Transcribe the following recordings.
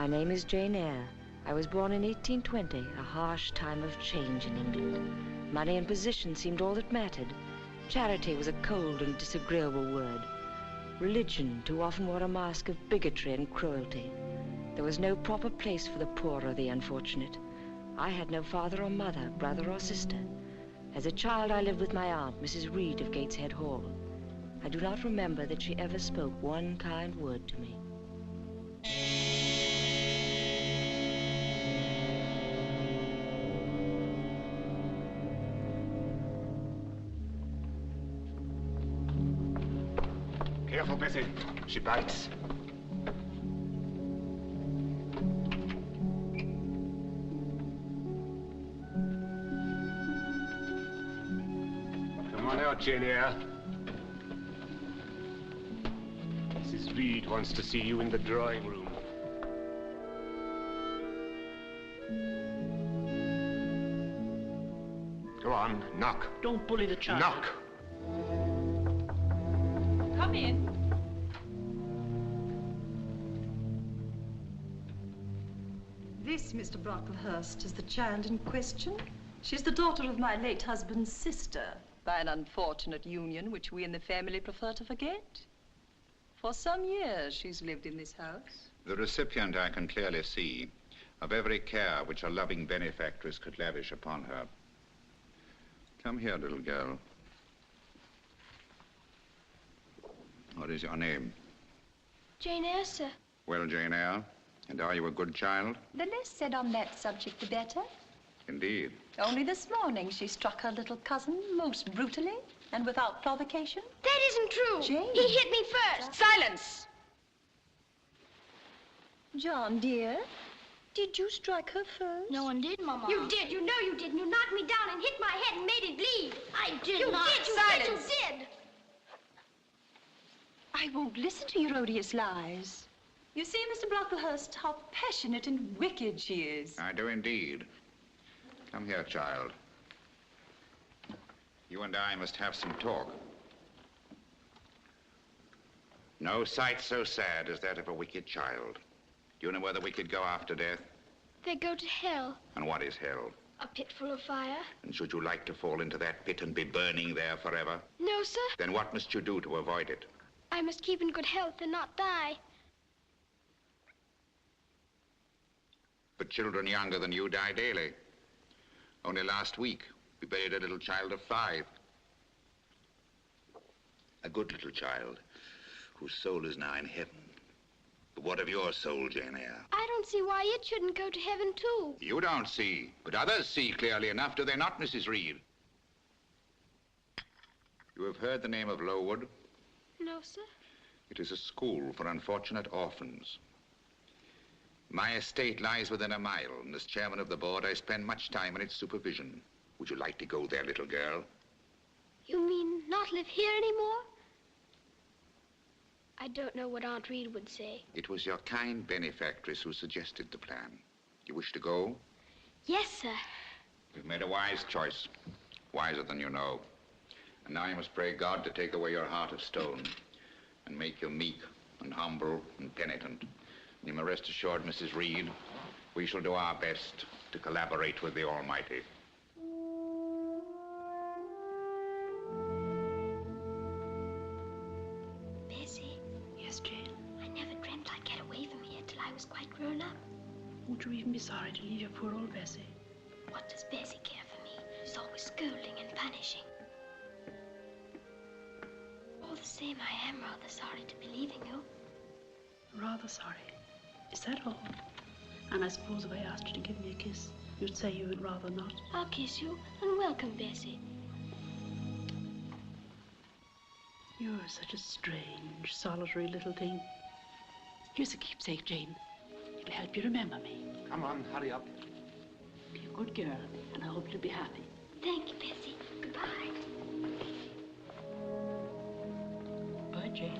My name is Jane Eyre. I was born in 1820, a harsh time of change in England. Money and position seemed all that mattered. Charity was a cold and disagreeable word. Religion too often wore a mask of bigotry and cruelty. There was no proper place for the poor or the unfortunate. I had no father or mother, brother or sister. As a child, I lived with my aunt, Mrs. Reed of Gateshead Hall. I do not remember that she ever spoke one kind word to me. Careful, Bessie. She bites. Come on out, Jane Eyre. Mrs. Reed wants to see you in the drawing room. Go on, knock. Don't bully the child. Knock. Come in. This, Mr. Brocklehurst, is the child in question. She's the daughter of my late husband's sister, by an unfortunate union which we in the family prefer to forget. For some years she's lived in this house. The recipient, I can clearly see, of every care which a loving benefactress could lavish upon her. Come here, little girl. What is your name? Jane Eyre, sir. Well, Jane Eyre, and are you a good child? The less said on that subject, the better. Indeed. Only this morning she struck her little cousin most brutally and without provocation. That isn't true. Jane. He hit me first. Silence! John, dear, did you strike her first? No one did, Mama. You did. You know you did. You knocked me down and hit my head and made it bleed. I did You not. did. You Silence. said you did. I won't listen to your odious lies. You see, Mr. Brocklehurst, how passionate and wicked she is. I do indeed. Come here, child. You and I must have some talk. No sight so sad as that of a wicked child. Do you know where the wicked go after death? They go to hell. And what is hell? A pit full of fire. And should you like to fall into that pit and be burning there forever? No, sir. Then what must you do to avoid it? I must keep in good health and not die. But children younger than you die daily. Only last week, we buried a little child of 5. A good little child whose soul is now in heaven. But what of your soul, Jane Eyre? I don't see why it shouldn't go to heaven, too. You don't see, but others see clearly enough, do they not, Mrs. Reed? You have heard the name of Lowood? No, sir. It is a school for unfortunate orphans. My estate lies within a mile, and as chairman of the board, I spend much time in its supervision. Would you like to go there, little girl? You mean not live here anymore? I don't know what Aunt Reed would say. It was your kind benefactress who suggested the plan. You wish to go? Yes, sir. You've made a wise choice, wiser than you know. And now you must pray God to take away your heart of stone and make you meek and humble and penitent. You may rest assured, Mrs. Reed, we shall do our best to collaborate with the Almighty. Bessie. Yes, Jane. I never dreamt I'd get away from here till I was quite grown up. Won't you even be sorry to leave your poor old Bessie? What does Bessie care for me? She's always scolding and punishing. All the same, I am rather sorry to be leaving you. Rather sorry. Is that all? And I suppose if I asked you to give me a kiss, you'd say you would rather not. I'll kiss you and welcome, Bessie. You're such a strange, solitary little thing. Here's a keepsake, Jane. It'll help you remember me. Come on, hurry up. Be a good girl, and I hope you'll be happy. Thank you, Bessie. Goodbye. Bye, Jane.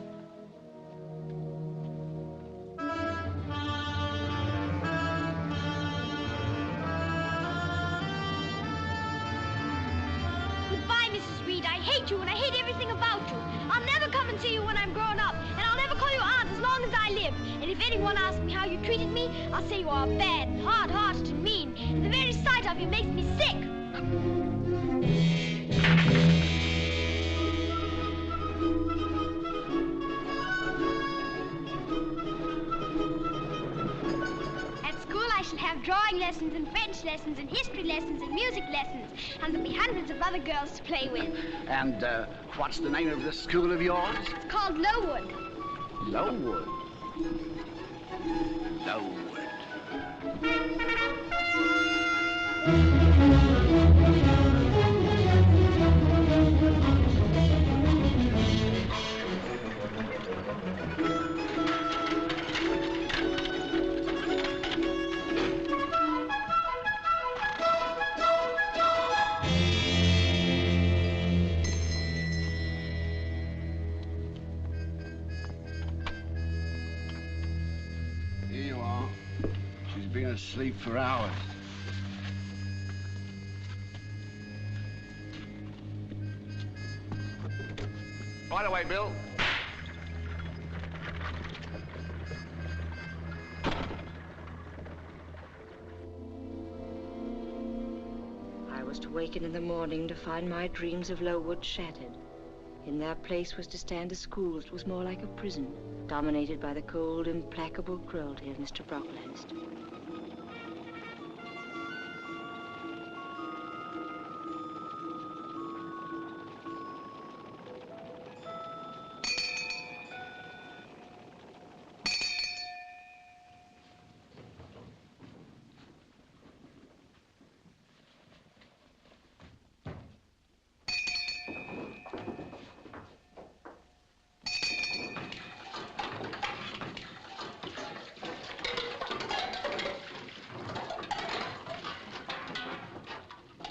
Goodbye, Mrs. Reed. I hate you and I hate everything about you. I'll never come and see you when I'm grown up, and I'll never call you Aunt as long long as I live. And if anyone asks me how you treated me, I'll say you are bad and hard-hearted and mean. And the very sight of you makes me sick. I shall have drawing lessons and French lessons and history lessons and music lessons, and there'll be hundreds of other girls to play with. And what's the name of this school of yours? It's called Lowood. Lowood. Lowood. Asleep for hours. Right away, Bill. I was to waken in the morning to find my dreams of Lowood shattered. In their place was to stand a school that was more like a prison, dominated by the cold, implacable cruelty of Mr. Brocklehurst.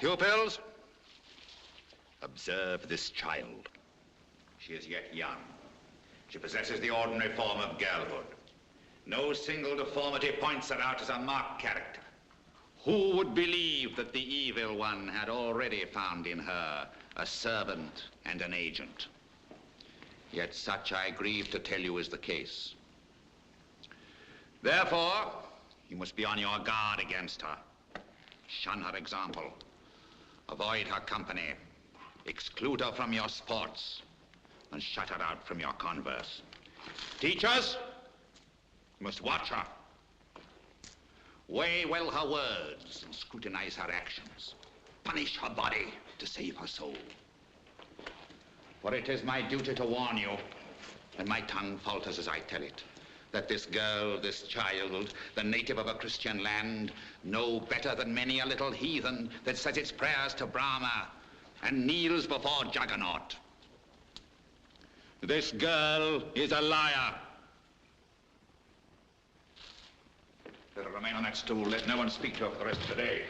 Pupils, observe this child. She is yet young. She possesses the ordinary form of girlhood. No single deformity points her out as a marked character. Who would believe that the evil one had already found in her a servant and an agent? Yet such, I grieve to tell you, is the case. Therefore, you must be on your guard against her. Shun her example. Avoid her company. Exclude her from your sports. And shut her out from your converse. Teachers, you must watch her. Weigh well her words and scrutinize her actions. Punish her body to save her soul. For it is my duty to warn you, and my tongue falters as I tell it, that this girl, this child, the native of a Christian land, know better than many a little heathen that says its prayers to Brahma and kneels before Juggernaut. This girl is a liar. Let her remain on that stool. Let no one speak to her for the rest of the day.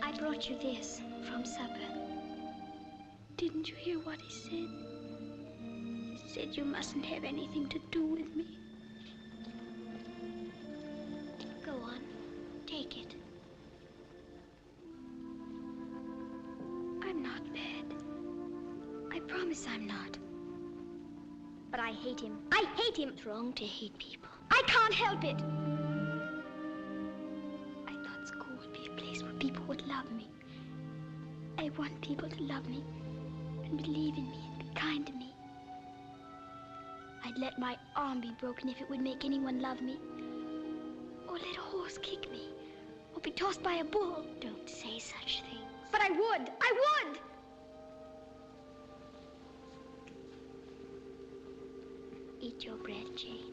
I brought you this from supper. Didn't you hear what he said? He said you mustn't have anything to do with me. Go on, take it. I'm not bad. I promise I'm not. But I hate him. I hate him. It's wrong to hate people. I can't help it. People would love me. want people to love me and believe in me and be kind to me. I'd let my arm be broken if it would make anyone love me. Or let a horse kick me. Or be tossed by a bull. Don't say such things. But I would! I would! Eat your bread, Jane.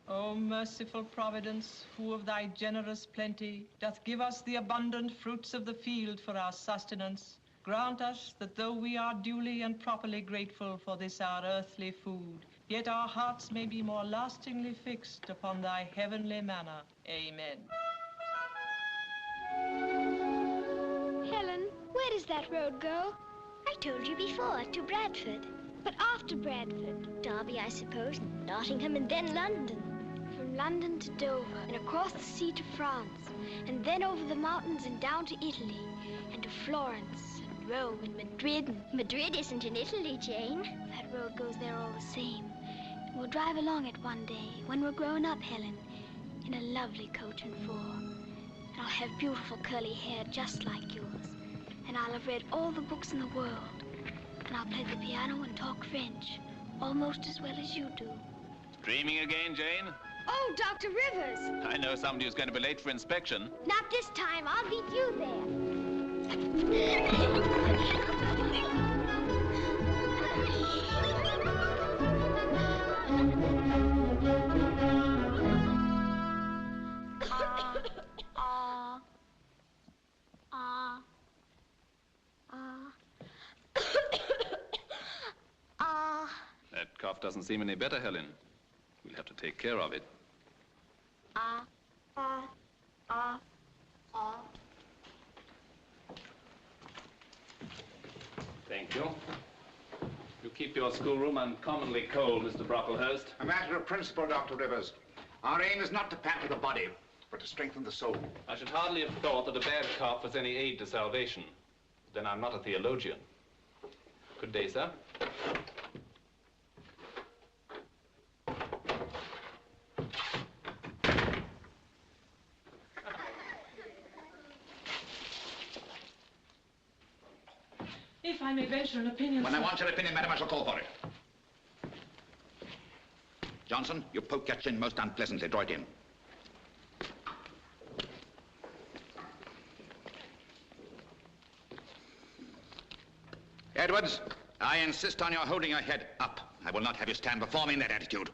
O merciful Providence, who of thy generous plenty doth give us the abundant fruits of the field for our sustenance, grant us that though we are duly and properly grateful for this our earthly food, yet our hearts may be more lastingly fixed upon thy heavenly manner. Amen. Helen, where does that road go? I told you before, to Bradford. But after Bradford. Derby, I suppose, Nottingham, and then London. From London to Dover, and across the sea to France, and then over the mountains and down to Italy, and to Florence, and Rome, and Madrid. Madrid isn't in Italy, Jane. That road goes there all the same. And we'll drive along it one day, when we're grown up, Helen, in a lovely coach and four. And I'll have beautiful curly hair just like yours. And I'll have read all the books in the world. And I'll play the piano and talk French, almost as well as you do. Dreaming again, Jane? Oh, Dr. Rivers! I know somebody who's going to be late for inspection. Not this time. I'll beat you there. That cough doesn't seem any better, Helen. We'll have to take care of it. Thank you. You keep your schoolroom uncommonly cold, Mr. Brocklehurst. A matter of principle, Dr. Rivers. Our aim is not to pamper the body, but to strengthen the soul. I should hardly have thought that a bad cough was any aid to salvation. Then I'm not a theologian. Good day, sir. If I may venture an opinion, When sir. I want your opinion, madam, I shall call for it. Johnson, you poke your chin most unpleasantly. Draw it in. Edwards, I insist on your holding your head up. I will not have you stand before me in that attitude.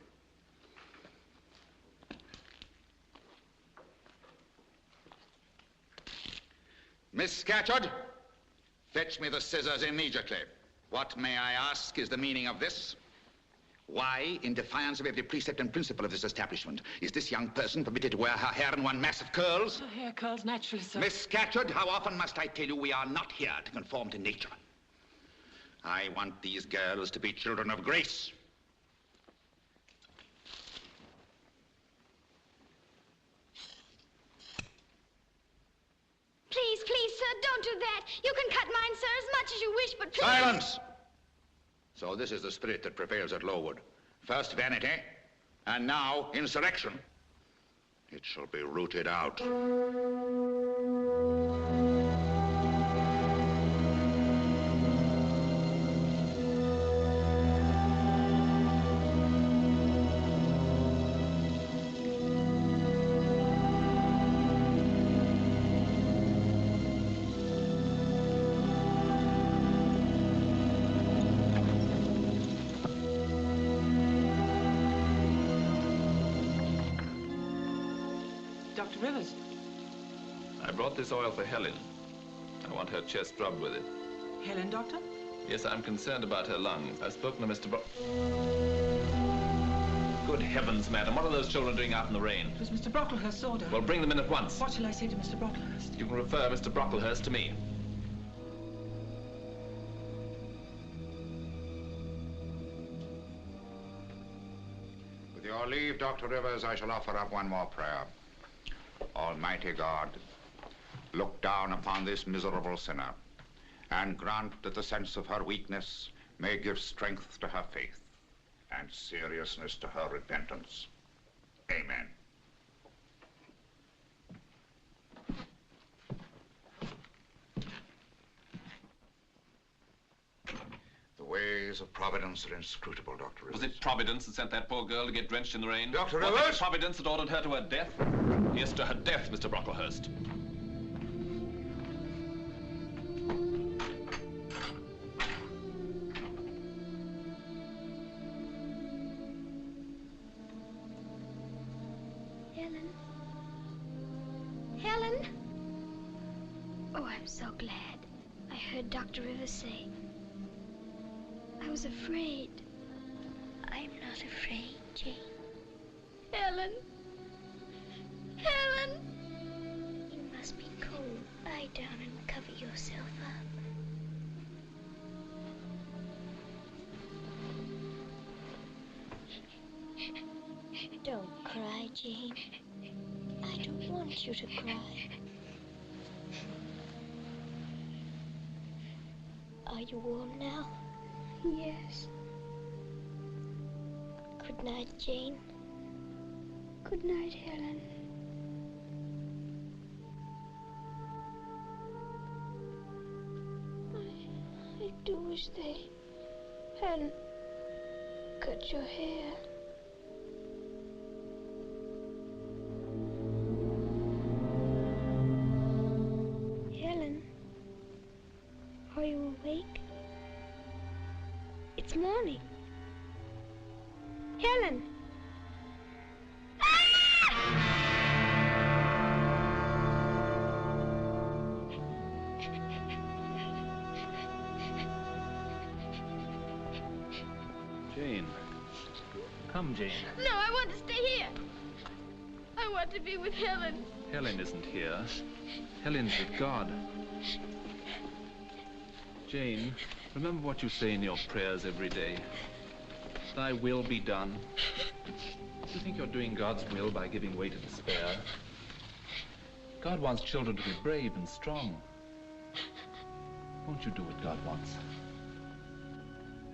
Miss Scatcherd, fetch me the scissors immediately. What, may I ask, is the meaning of this? Why, in defiance of every precept and principle of this establishment, is this young person permitted to wear her hair in one mass of curls? Her hair curls naturally, sir. Miss Scatcherd, how often must I tell you we are not here to conform to nature? I want these girls to be children of grace. Please, please, sir, don't do that. You can cut mine, sir, as much as you wish, but please... Silence! So this is the spirit that prevails at Lowood. First vanity, and now insurrection. It shall be rooted out. Dr. Rivers. I brought this oil for Helen. I want her chest rubbed with it. Helen, Doctor? Yes, I'm concerned about her lungs. I've spoken to Mr. Good heavens, madam, what are those children doing out in the rain? It was Mr. Brocklehurst's order. Well, bring them in at once. What shall I say to Mr. Brocklehurst? You can refer Mr. Brocklehurst to me. With your leave, Dr. Rivers, I shall offer up one more prayer. Almighty God, look down upon this miserable sinner and grant that the sense of her weakness may give strength to her faith and seriousness to her repentance. Amen. The ways of Providence are inscrutable, Dr. Rivers. Was it Providence that sent that poor girl to get drenched in the rain? Dr. Was Rivers? it Providence that ordered her to her death? Yes, to her death, Mr. Brocklehurst. Helen? Helen? Oh, I'm so glad. I heard Dr. Rivers say. I was afraid. I'm not afraid, Jane. Helen? Helen? You must be cold. Lie down and cover yourself up. Don't cry, Jane. I don't want you to cry. Are you warm now? Yes. Good night, Jane. Good night, Helen. I do wish they hadn't cut your hair. Helen, are you awake? It's morning. Helen! Jane. Come, Jane. No, I want to stay here. I want to be with Helen. Helen isn't here. Helen's with God. Jane, remember what you say in your prayers every day. Thy will be done. Do you think you're doing God's will by giving way to despair? God wants children to be brave and strong. Won't you do what God wants?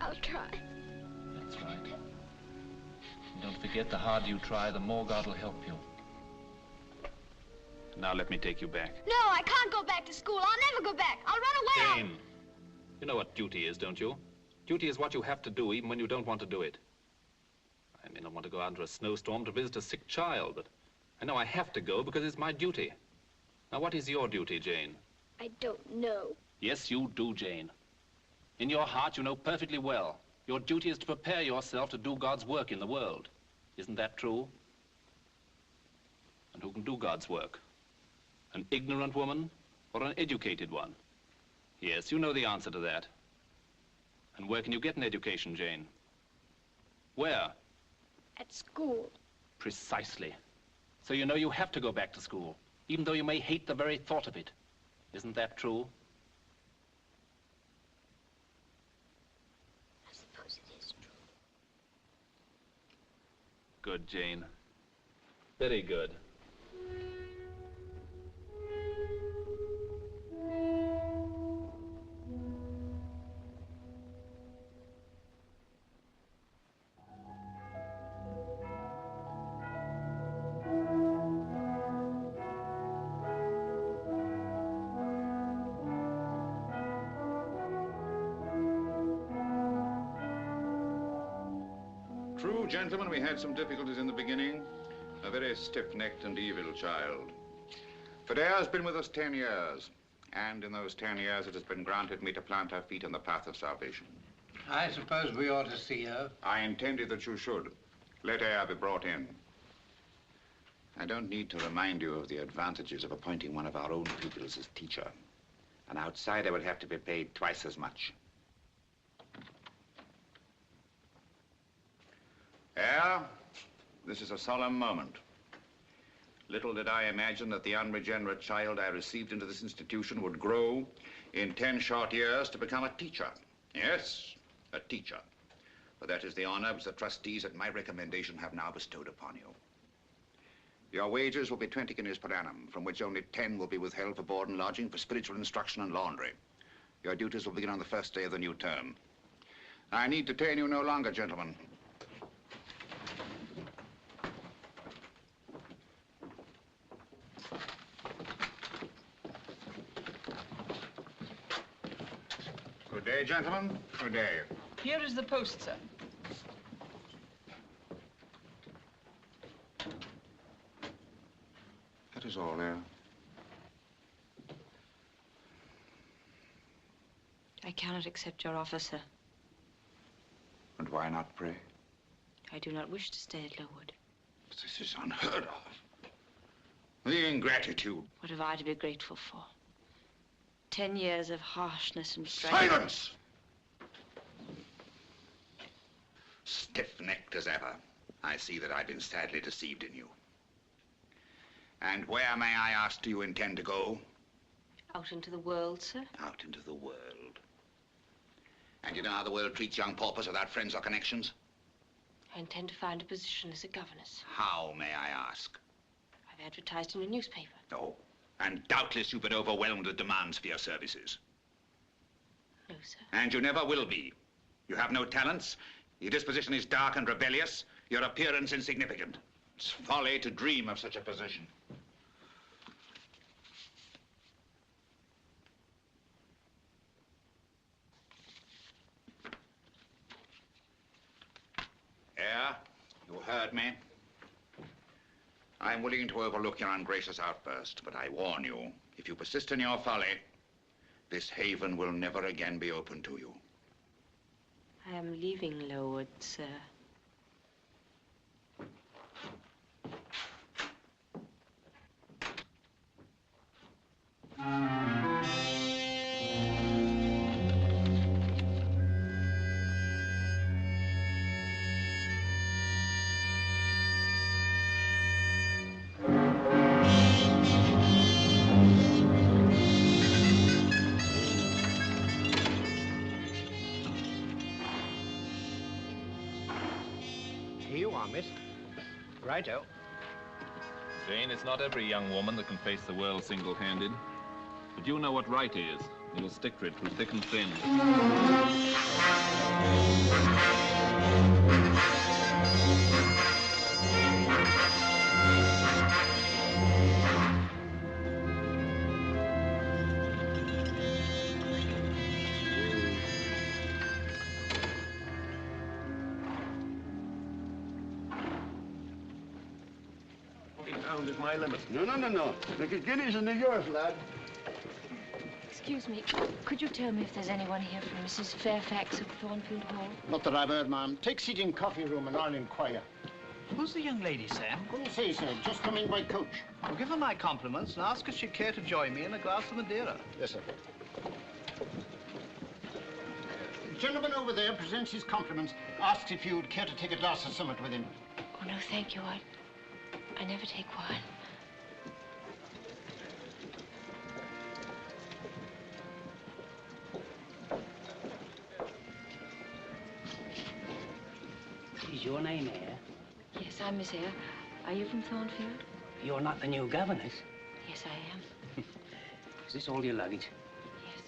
I'll try. That's right. And don't forget, the harder you try, the more God will help you. Now let me take you back. No, I can't go back to school. I'll never go back. I'll run away. Jane, you know what duty is, don't you? Duty is what you have to do even when you don't want to do it. I may not want to go out into a snowstorm to visit a sick child, but I know I have to go because it's my duty. Now, what is your duty, Jane? I don't know. Yes, you do, Jane. In your heart, you know perfectly well. Your duty is to prepare yourself to do God's work in the world. Isn't that true? And who can do God's work? An ignorant woman or an educated one? Yes, you know the answer to that. And where can you get an education, Jane? Where? At school. Precisely. So you know you have to go back to school, even though you may hate the very thought of it. Isn't that true? I suppose it is true. Good, Jane. Very good. True, gentlemen, we had some difficulties in the beginning. A very stiff-necked and evil child. Fidea has been with us 10 years, and in those 10 years it has been granted me to plant her feet on the path of salvation. I suppose we ought to see her. I intended that you should. Let Eyre be brought in. I don't need to remind you of the advantages of appointing one of our own pupils as teacher. An outsider would have to be paid twice as much. Eyre, this is a solemn moment. Little did I imagine that the unregenerate child I received into this institution would grow in 10 short years to become a teacher. Yes, a teacher. For that is the honor which the trustees at my recommendation have now bestowed upon you. Your wages will be 20 guineas per annum, from which only 10 will be withheld for board and lodging, for spiritual instruction and laundry. Your duties will begin on the first day of the new term. I need detain you no longer, gentlemen. Good day, gentlemen. Good day. Here is the post, sir. That is all there. I cannot accept your offer, sir. And why not, pray? I do not wish to stay at Lowood. But this is unheard of. The ingratitude. What have I to be grateful for? 10 years of harshness and strain. Silence! Stiff-necked as ever. I see that I've been sadly deceived in you. And where, may I ask, do you intend to go? Out into the world, sir. Out into the world. And you know how the world treats young paupers without friends or connections? I intend to find a position as a governess. How, may I ask? I've advertised in a newspaper. Oh, and doubtless you've been overwhelmed with demands for your services. No, sir. And you never will be. You have no talents. Your disposition is dark and rebellious. Your appearance insignificant. It's folly to dream of such a position. Eyre, you heard me. I'm willing to overlook your ungracious outburst, but I warn you, if you persist in your folly, this haven will never again be open to you. I am leaving Lowood, sir. Miss. Righto. Jane, it's not every young woman that can face the world single-handed. But you know what right is. You'll stick to it through thick and thin. Is my limit. No. Look, guineas and yours, lad. Excuse me, could you tell me if there's anyone here from Mrs. Fairfax of Thornfield Hall? Not that I've heard, ma'am. Take seat in coffee room and I'll inquire. Who's the young lady, Sam? Couldn't say, sir. Just come in by coach. Well, give her my compliments and ask if she'd care to join me in a glass of Madeira. Yes, sir. The gentleman over there presents his compliments. Asks if you'd care to take a glass of something with him. Oh, no, thank you. I never take wine. Is your name Eyre? Yes, I'm Miss Eyre. Are you from Thornfield? You're not the new governess? Yes, I am. Is this all your luggage? Yes.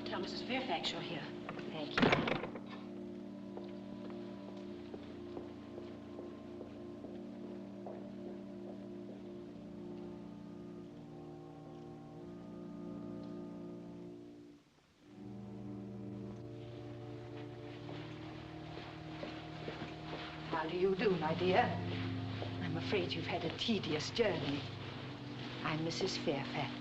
Tell Mrs. Fairfax you're here. Thank you. How do you do, my dear? I'm afraid you've had a tedious journey. I'm Mrs. Fairfax.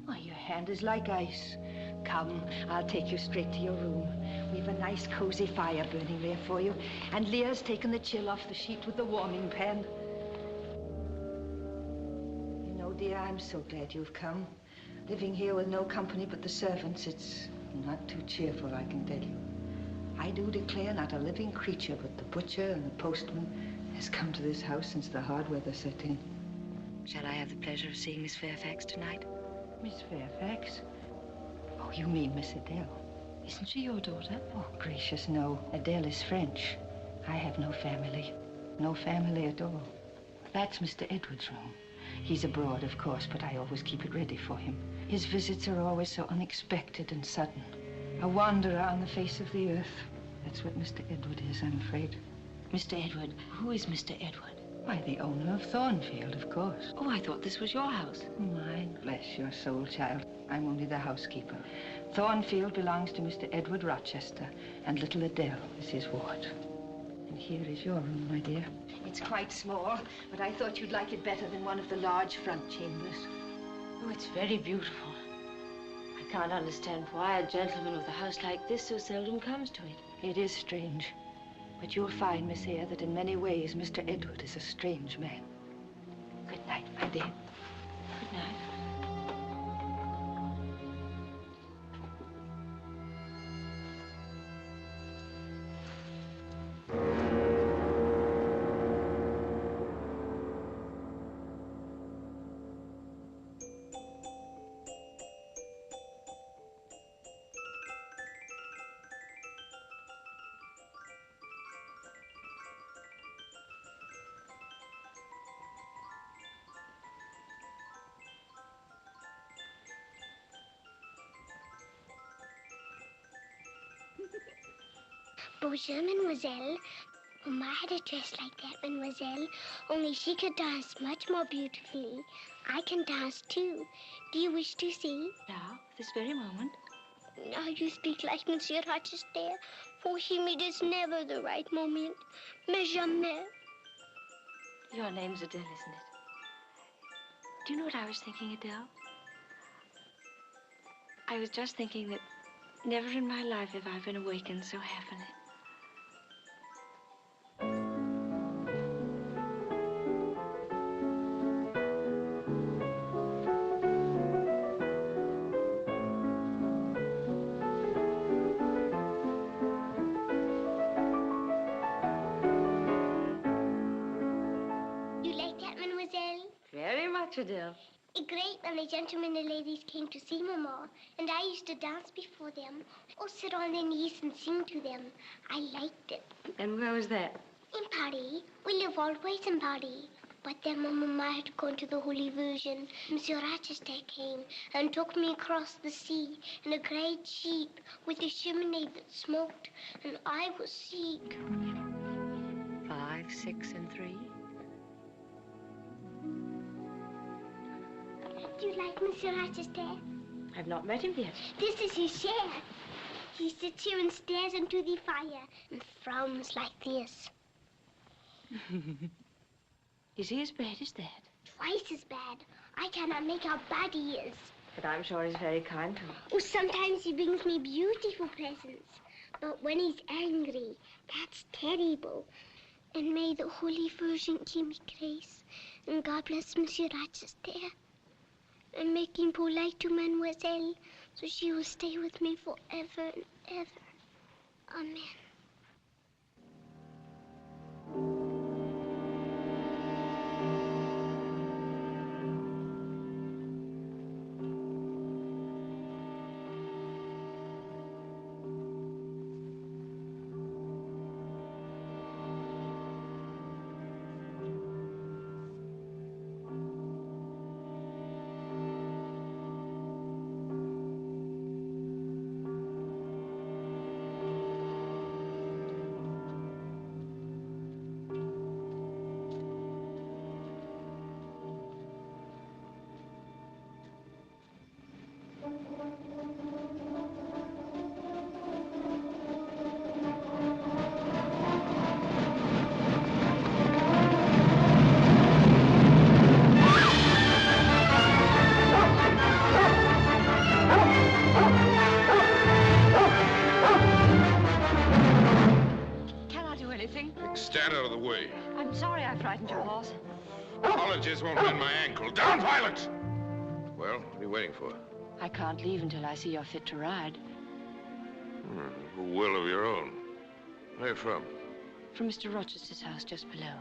Why, your hand is like ice. Come, I'll take you straight to your room. We've a nice cozy fire burning there for you. And Leah's taken the chill off the sheet with the warming pan. You know, dear, I'm so glad you've come. Living here with no company but the servants, it's not too cheerful, I can tell you. I do declare not a living creature but the butcher and the postman has come to this house since the hard weather set in. Shall I have the pleasure of seeing Miss Fairfax tonight? Miss Fairfax? Oh, you mean Miss Adele. Isn't she your daughter? Oh, gracious, no. Adele is French. I have no family. No family at all. That's Mr. Edward's room. He's abroad, of course, but I always keep it ready for him. His visits are always so unexpected and sudden. A wanderer on the face of the earth. That's what Mr. Edward is, I'm afraid. Mr. Edward? Who is Mr. Edward? Why, the owner of Thornfield, of course. Oh, I thought this was your house. Mine, bless your soul, child. I'm only the housekeeper. Thornfield belongs to Mr. Edward Rochester, and little Adele is his ward. And here is your room, my dear. It's quite small, but I thought you'd like it better than one of the large front chambers. Oh, it's very beautiful. I can't understand why a gentleman with a house like this so seldom comes to it. It is strange. But you'll find, Miss Eyre, that in many ways Mr. Edward is a strange man. Good night, my dear. Good night. Bonjour, mademoiselle. Mamma had a dress like that, mademoiselle, only she could dance much more beautifully. I can dance, too. Do you wish to see? Now, this very moment. Now you speak like Monsieur Rochester. For him, it is never the right moment. Mais jamais. Your name's Adele, isn't it? Do you know what I was thinking, Adele? I was just thinking that never in my life have I been awakened so happily. Adele. A great many gentlemen and ladies came to see Mamma, and I used to dance before them, or sit on their knees and sing to them. I liked it. And where was that? In Paris. We live always in Paris. But then when Mamma had gone to the Holy Virgin, Monsieur Rochester came and took me across the sea in a great ship with a chimney that smoked, and I was sick. 5, 6, and 3. Do you like Monsieur Rochester? I've not met him yet. This is his chair. He sits here and stares into the fire and frowns like this. Is he as bad as that? Twice as bad. I cannot make how bad he is. But I'm sure he's very kind to me. Oh, sometimes he brings me beautiful presents. But when he's angry, that's terrible. And may the Holy Virgin give me grace. And God bless Monsieur Rochester. And make him polite to Mademoiselle, so she will stay with me forever and ever. Amen. Stand out of the way. I'm sorry I frightened your horse. Apologies won't mend my ankle. Down, Violet! Well, what are you waiting for? I can't leave until I see you're fit to ride. A will of your own. Where are you from? From Mr. Rochester's house just below.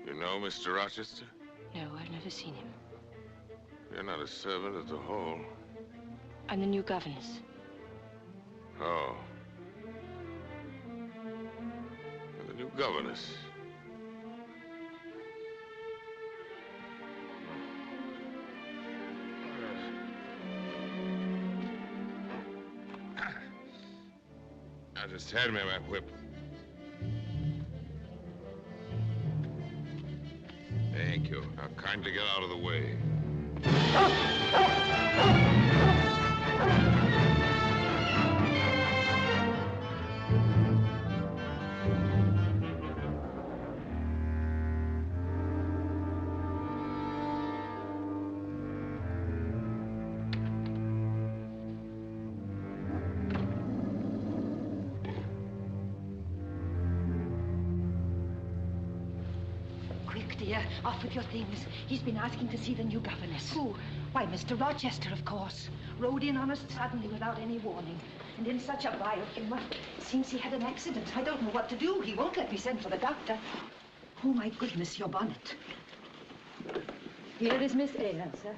You know Mr. Rochester? No, I've never seen him. You're not a servant at the Hall. I'm the new governess. Oh. You're the new governess. Now just hand me my whip. Thank you. Now kindly get out of the way. Off with your things. He's been asking to see the new governess. Who? Why, Mr. Rochester, of course. Rode in on us suddenly without any warning. And in such a violent humor. Seems he had an accident. I don't know what to do. He won't let me send for the doctor. Oh, my goodness, your bonnet. Here is Miss Eyre, sir.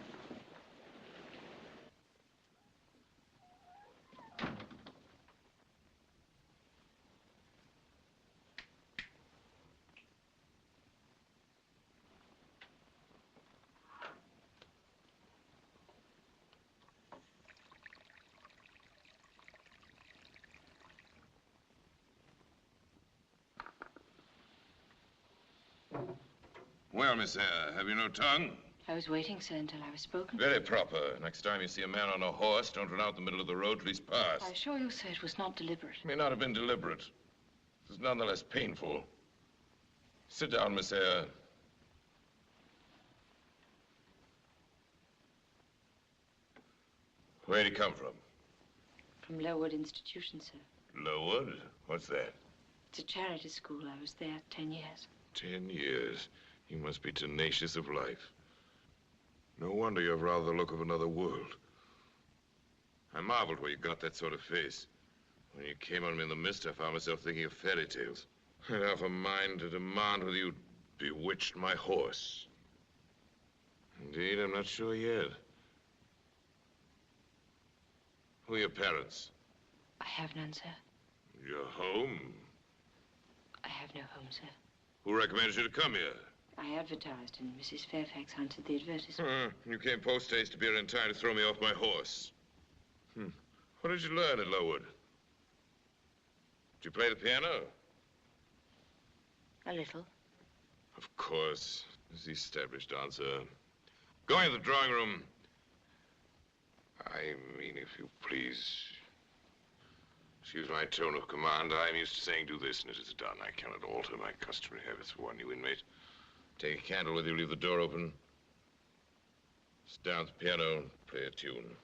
Well, Miss Eyre, have you no tongue? I was waiting, sir, until I was spoken. Very proper. Next time you see a man on a horse, don't run out in the middle of the road till he's passed. I assure you, sir, it was not deliberate. It may not have been deliberate. It was nonetheless painful. Sit down, Miss Eyre. Where'd he come from? From Lowood Institution, sir. Lowood? What's that? It's a charity school. I was there 10 years. 10 years. You must be tenacious of life. No wonder you have rather the look of another world. I marveled where you got that sort of face. When you came on me in the mist, I found myself thinking of fairy tales. I'd half a mind to demand whether you'd bewitched my horse. Indeed, I'm not sure yet. Who are your parents? I have none, sir. Your home? I have no home, sir. Who recommended you to come here? I advertised, and Mrs. Fairfax hunted the advertisement. You came post-haste to be here in time to throw me off my horse. What did you learn at Lowood? Did you play the piano? A little. Of course. That's the established answer. Go into the drawing room. I mean, if you please. Excuse my tone of command. I'm used to saying do this, and it is done. I cannot alter my customary habits for one new inmate. Take a candle with you, leave the door open. Sit down at the piano and play a tune.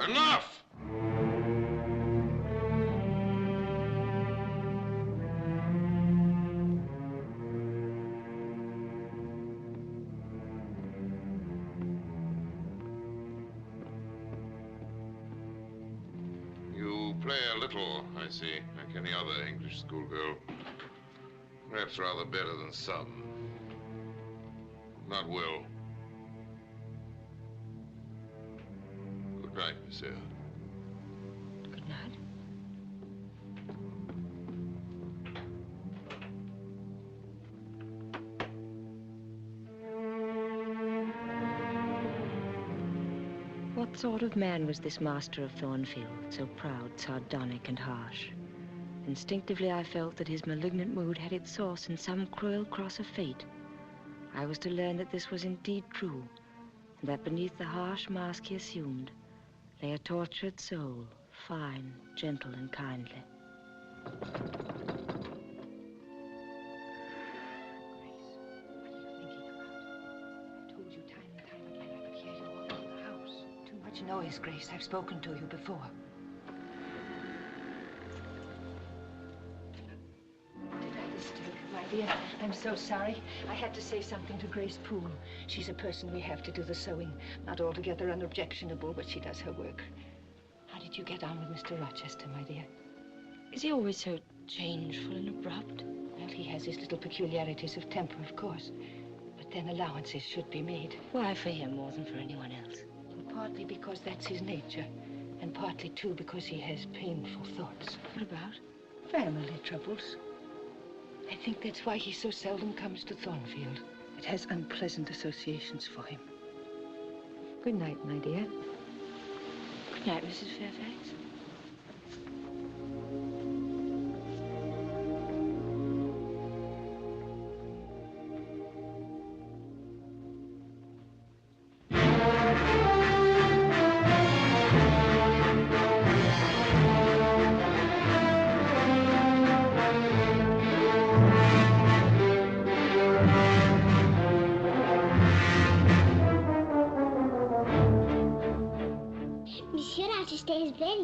Enough! You play a little, I see, like any other English schoolgirl. Perhaps rather better than some. Not well. Good night, Miss Eyre. Good night. What sort of man was this master of Thornfield, so proud, sardonic, and harsh? Instinctively, I felt that his malignant mood had its source in some cruel cross of fate. I was to learn that this was indeed true, and that beneath the harsh mask he assumed lay a tortured soul, fine, gentle, and kindly. Noise, Grace. I've spoken to you before. Did I disturb you, my dear? I'm so sorry. I had to say something to Grace Poole. She's a person we have to do the sewing. Not altogether unobjectionable, but she does her work. How did you get on with Mr. Rochester, my dear? Is he always so changeful and abrupt? Well, he has his little peculiarities of temper, of course. But then allowances should be made. Why for him more than for anyone else? Partly because that's his nature, and partly, too, because he has painful thoughts. What about? Family troubles. I think that's why he so seldom comes to Thornfield. It has unpleasant associations for him. Good night, my dear. Good night, Mrs. Fairfax.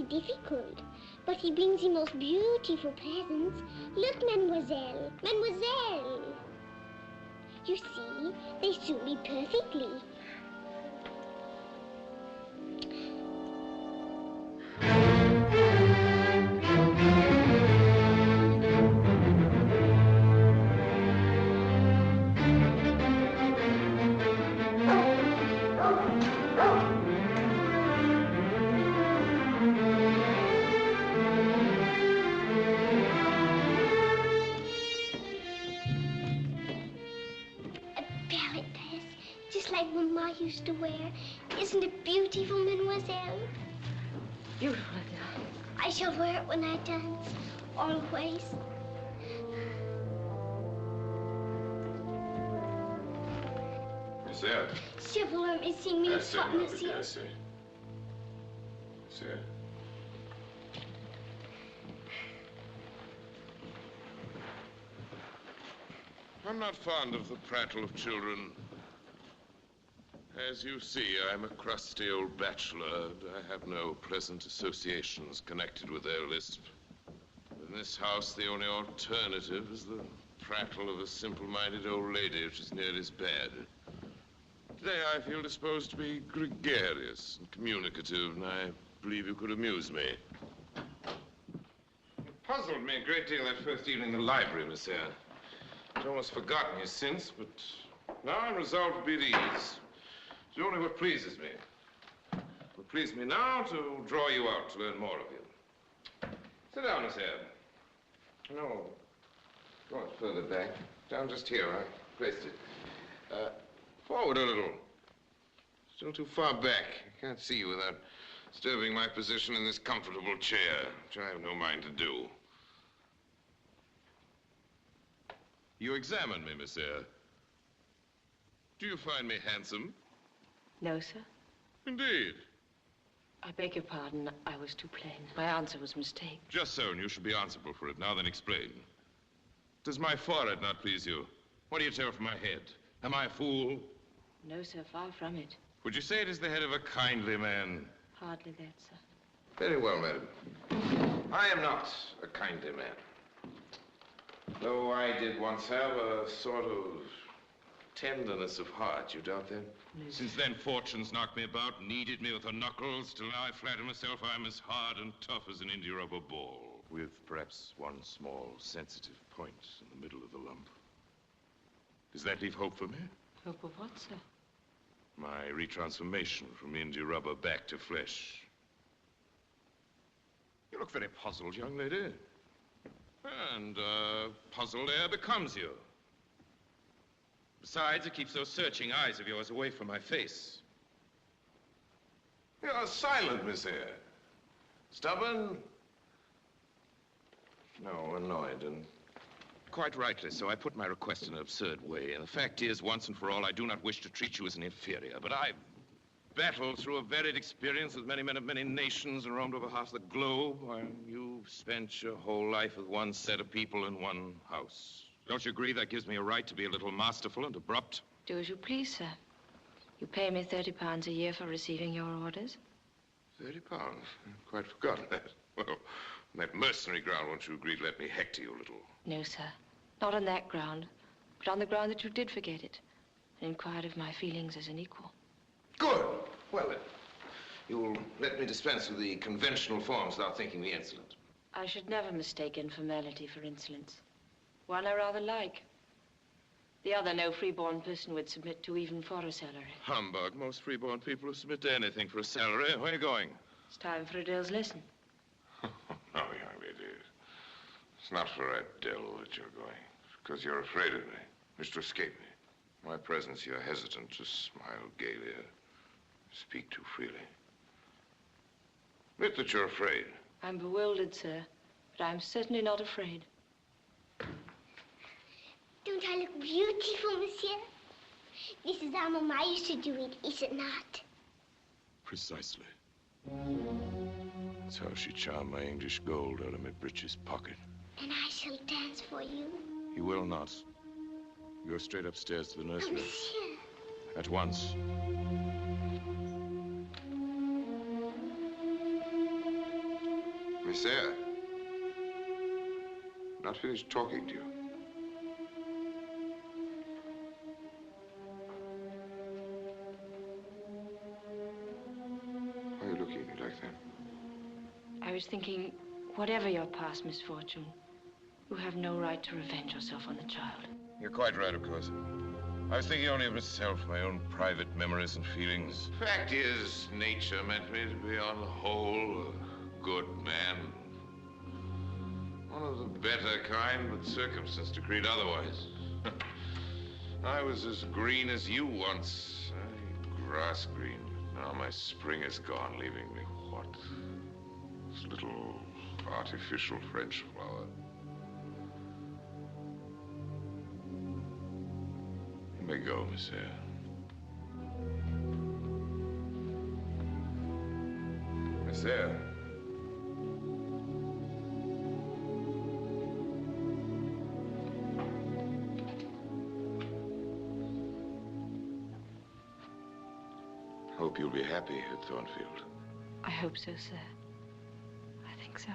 Difficult, but he brings the most beautiful presents. Look, Mademoiselle, Mademoiselle. You see, they suit me perfectly. Used to wear. Isn't it beautiful, Mademoiselle? Beautiful, Adele. I shall wear it when I dance, always. Monsieur. S'il vous plaît, ici, mille fois, monsieur. Monsieur. I'm not fond of the prattle of children. As you see, I'm a crusty old bachelor, and I have no pleasant associations connected with their lisp. In this house, the only alternative is the prattle of a simple-minded old lady, which is nearly as bad. Today, I feel disposed to be gregarious and communicative, and I believe you could amuse me. It puzzled me a great deal that first evening in the library, monsieur. I'd almost forgotten you since, but now I'm resolved to be at ease. It's only what pleases me. It would please me now to draw you out, to learn more of you. Sit down, Miss Eyre. No, go on further back. Down just here, I placed it. Forward a little. Still too far back. I can't see you without disturbing my position in this comfortable chair, which I have no mind to do. You examine me, Miss Eyre. Do you find me handsome? No, sir. Indeed. I beg your pardon. I was too plain. My answer was a mistake. Just so, and you should be answerable for it. Now then, explain. Does my forehead not please you? What do you tell from my head? Am I a fool? No, sir, far from it. Would you say it is the head of a kindly man? Hardly that, sir. Very well, madam. I am not a kindly man. Though I did once have a sort of tenderness of heart. You doubt that? No, Since then, fortune's knocked me about, kneaded me with her knuckles, till now I flatter myself I'm as hard and tough as an India rubber ball, with perhaps one small sensitive point in the middle of the lump. Does that leave hope for me? Hope of what, sir? My retransformation from India rubber back to flesh. You look very puzzled, young lady. And puzzled air becomes you. Besides, it keeps those searching eyes of yours away from my face. You're silent, Miss Eyre. Stubborn. No, annoyed, and quite rightly so. I put my request in an absurd way, and the fact is, once and for all, I do not wish to treat you as an inferior, but I've battled through a varied experience with many men of many nations and roamed over half the globe, while you've spent your whole life with one set of people in one house. Don't you agree that gives me a right to be a little masterful and abrupt? Do as you please, sir. You pay me £30 a year for receiving your orders. £30? I'd quite forgotten that. Well, on that mercenary ground, won't you agree to let me hector you a little? No, sir. Not on that ground, but on the ground that you did forget it and inquired of my feelings as an equal. Good. Well, then, you'll let me dispense with the conventional forms without thinking me insolent. I should never mistake informality for insolence. One I rather like. The other no freeborn person would submit to even for a salary. Humbug. Most freeborn people will submit to anything for a salary. Where are you going? It's time for Adele's lesson. No, young lady. It's not for Adele that you're going. It's because you're afraid of me. Wish to escape me. In my presence, you're hesitant to smile gaily or speak too freely. Admit that you're afraid. I'm bewildered, sir, but I'm certainly not afraid. Don't I look beautiful, monsieur? This is how Mama used to do it, is it not? Precisely. That's how she charmed my English gold out of my breeches pocket. And I shall dance for you. You will not. You go straight upstairs to the nursery. Oh, monsieur. At once. Miss Eyre. Not finished talking to you. Why are you looking at me like that? I was thinking, whatever your past misfortune, you have no right to revenge yourself on the child. You're quite right, of course. I was thinking only of myself, my own private memories and feelings. Fact is, nature meant me to be, on the whole, a good man. One of the better kind, but circumstance decreed otherwise. I was as green as you once, grass green. Now my spring is gone, leaving me what? This little artificial French flower. Let me go, Miss Eyre. Miss Eyre. Hope you'll be happy at Thornfield. I hope so, sir. I think so.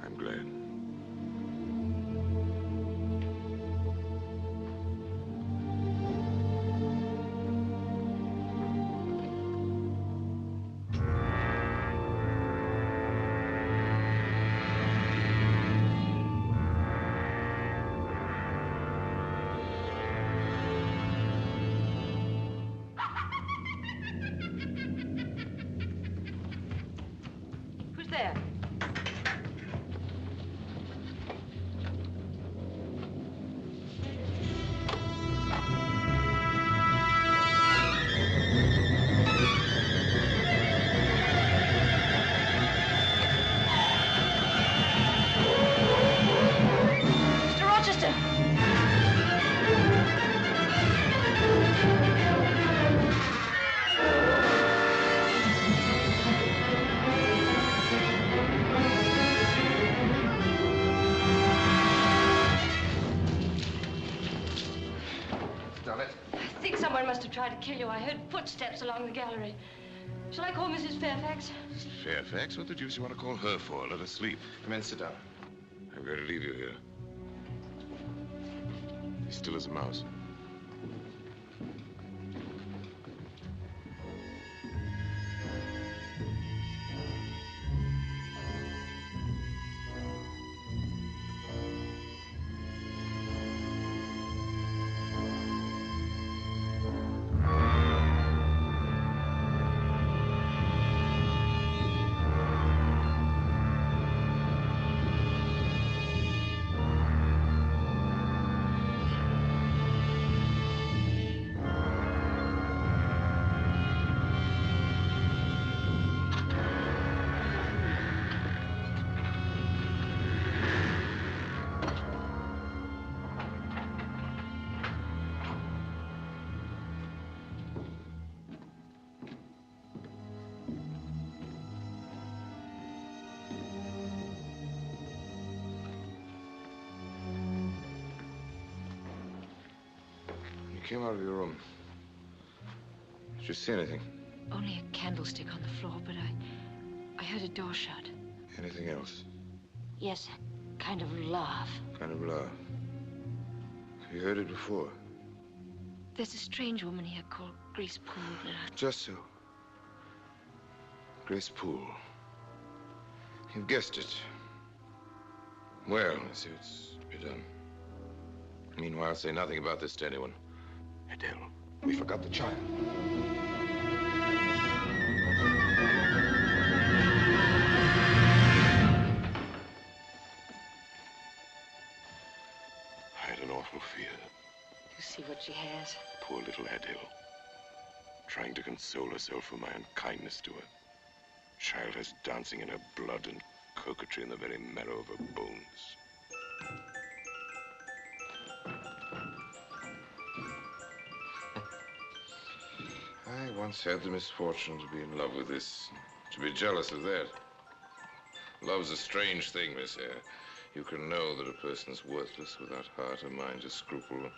I'm glad. There. Mr. Rochester! Someone must have tried to kill you. I heard footsteps along the gallery. Shall I call Mrs. Fairfax? Fairfax? What the deuce you want to call her for? Let her sleep. Come in, sit down. I'm going to leave you here. He's still as a mouse. You came out of your room. Did you see anything? Only a candlestick on the floor, but I heard a door shut. Anything else? Yes, a kind of laugh. Kind of laugh. Have you heard it before? There's a strange woman here called Grace Poole. Just so. Grace Poole. You've guessed it. Well, it's be done. Meanwhile, say nothing about this to anyone. Adele, we forgot the child. I had an awful fear. You see what she has? Poor little Adele. Trying to console herself for my unkindness to her. Child has dancing in her blood and coquetry in the very marrow of her bones. I once had the misfortune to be in love with this, to be jealous of that. Love's a strange thing, Miss Eyre. You can know that a person's worthless without heart or mind or scruple,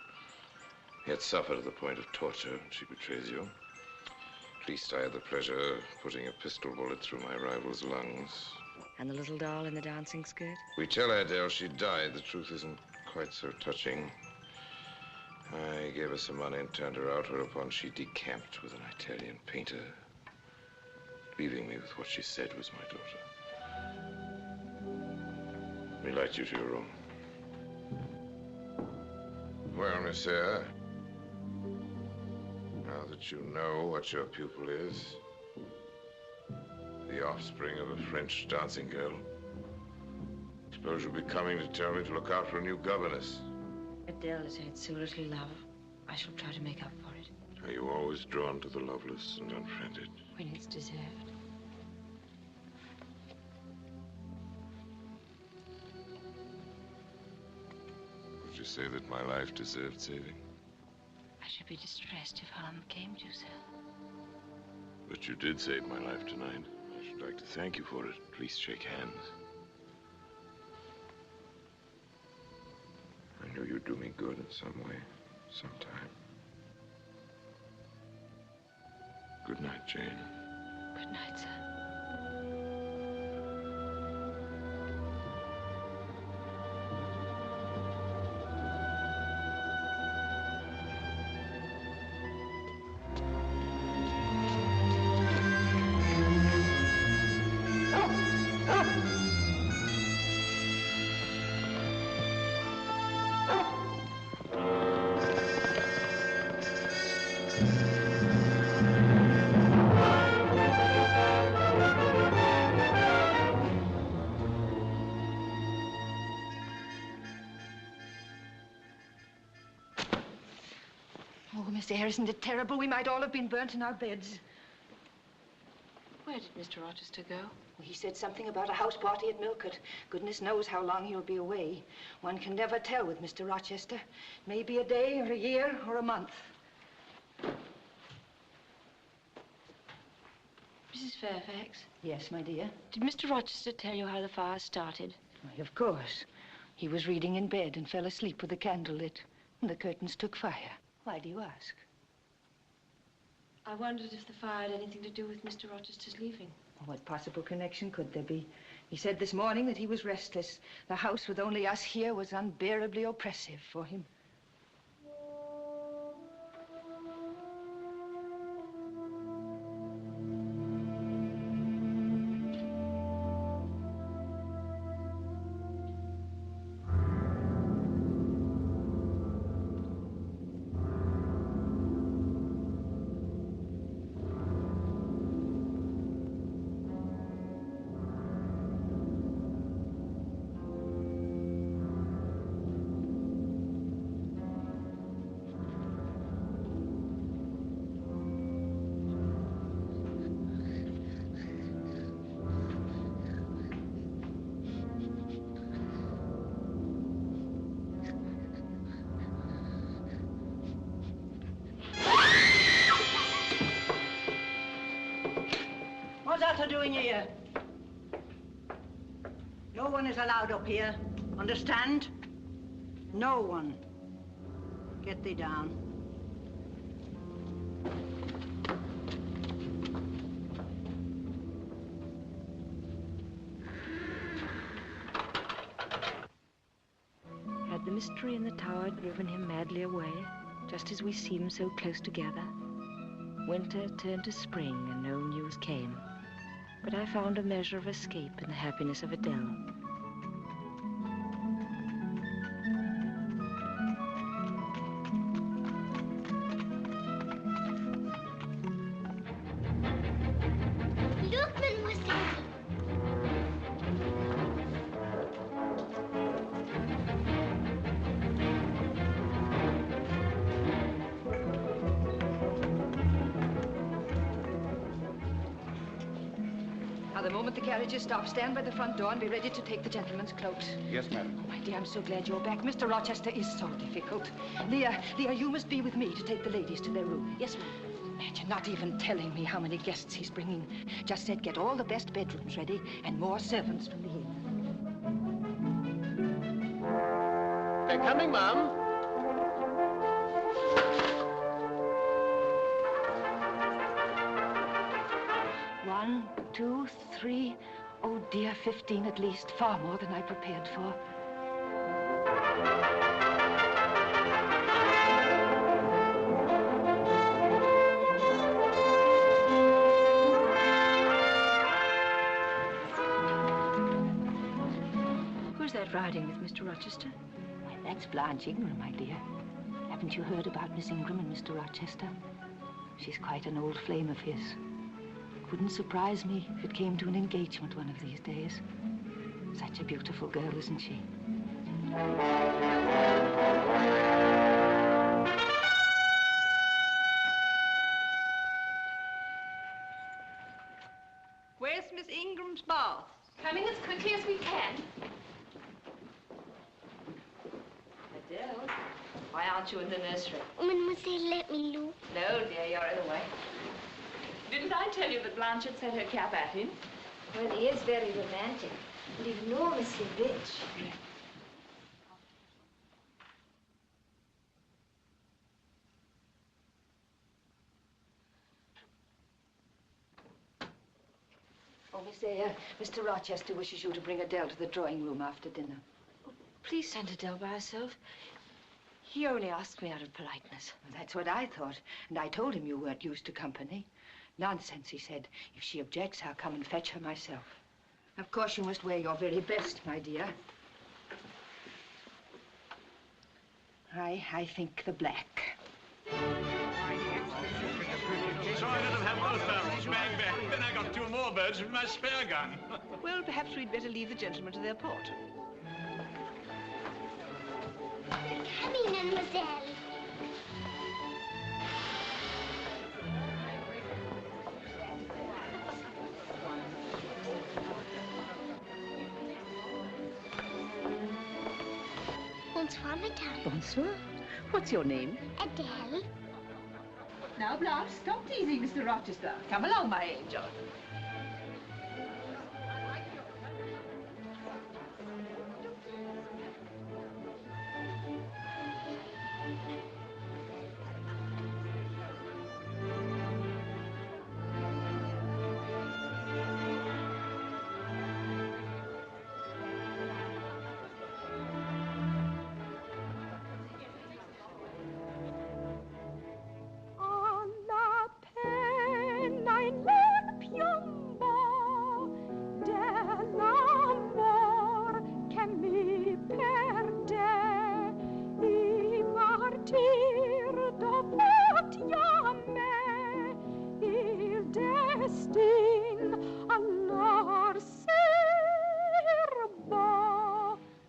yet suffer to the point of torture when she betrays you. At least I had the pleasure of putting a pistol bullet through my rival's lungs. And the little doll in the dancing skirt? We tell Adele she died. The truth isn't quite so touching. I gave her some money and turned her out, whereupon she decamped with an Italian painter, leaving me with what she said was my daughter. Let me light you to your room. Well, Miss Eyre, now that you know what your pupil is, the offspring of a French dancing girl, suppose you'll be coming to tell me to look out for a new governess. Adele has had so little love. I shall try to make up for it. Are you always drawn to the loveless and unfriended? When it's deserved. Would you say that my life deserved saving? I should be distressed if harm came to you, sir. But you did save my life tonight. I should like to thank you for it. Please shake hands. I knew you'd do me good in some way, sometime. Good night, Jane. Good night, sir. Miss Eyre, isn't it terrible? We might all have been burnt in our beds. Where did Mr. Rochester go? He said something about a house party at Millcote. Goodness knows how long he'll be away. One can never tell with Mr. Rochester. Maybe a day or a year or a month. Mrs. Fairfax? Yes, my dear? Did Mr. Rochester tell you how the fire started? Why, of course. He was reading in bed and fell asleep with the candle lit. And the curtains took fire. Why do you ask? I wondered if the fire had anything to do with Mr. Rochester's leaving. What possible connection could there be? He said this morning that he was restless. The house with only us here was unbearably oppressive for him. Doing here? No one is allowed up here. Understand? No one. Get thee down. Had the mystery in the tower driven him madly away, just as we seemed so close together? Winter turned to spring and no news came. But I found a measure of escape in the happiness of Adele. Look, Mademoiselle. Now, the moment the carriages stop, stand by the front door and be ready to take the gentleman's cloaks. Yes, madam. Oh, my dear, I'm so glad you're back. Mr. Rochester is so difficult. Leah, you must be with me to take the ladies to their room. Yes, ma'am. And you're not even telling me how many guests he's bringing. Just said get all the best bedrooms ready and more servants from the inn. They're coming, ma'am. One, two, three. Oh, dear, 15 at least. Far more than I prepared for. Who's that riding with Mr. Rochester? Why, that's Blanche Ingram, my dear. Haven't you heard about Miss Ingram and Mr. Rochester? She's quite an old flame of his. Wouldn't surprise me if it came to an engagement one of these days. Such a beautiful girl, isn't she? Where's Miss Ingram's bath? Coming as quickly as we can. Adele, why aren't you in the nursery? Mademoiselle, let me look. No, dear, you're in the way. Didn't I tell you that Blanche had set her cap at him? Well, he is very romantic and enormously rich. Oh, Miss Eyre, Mr. Rochester wishes you to bring Adele to the drawing room after dinner. Please send Adele by herself. He only asked me out of politeness. Well, that's what I thought, and I told him you weren't used to company. Nonsense, he said. If she objects, I'll come and fetch her myself. Of course, you must wear your very best, my dear. I think the black. So I let them have both barrels, bang, bang. Then I got 2 more birds with my spare gun. Well, perhaps we'd better leave the gentlemen to their port. Coming, Mademoiselle. Bonsoir, madame. Bonsoir. What's your name? Adele. Now, Blanche, stop teasing Mr. Rochester. Come along, my angel.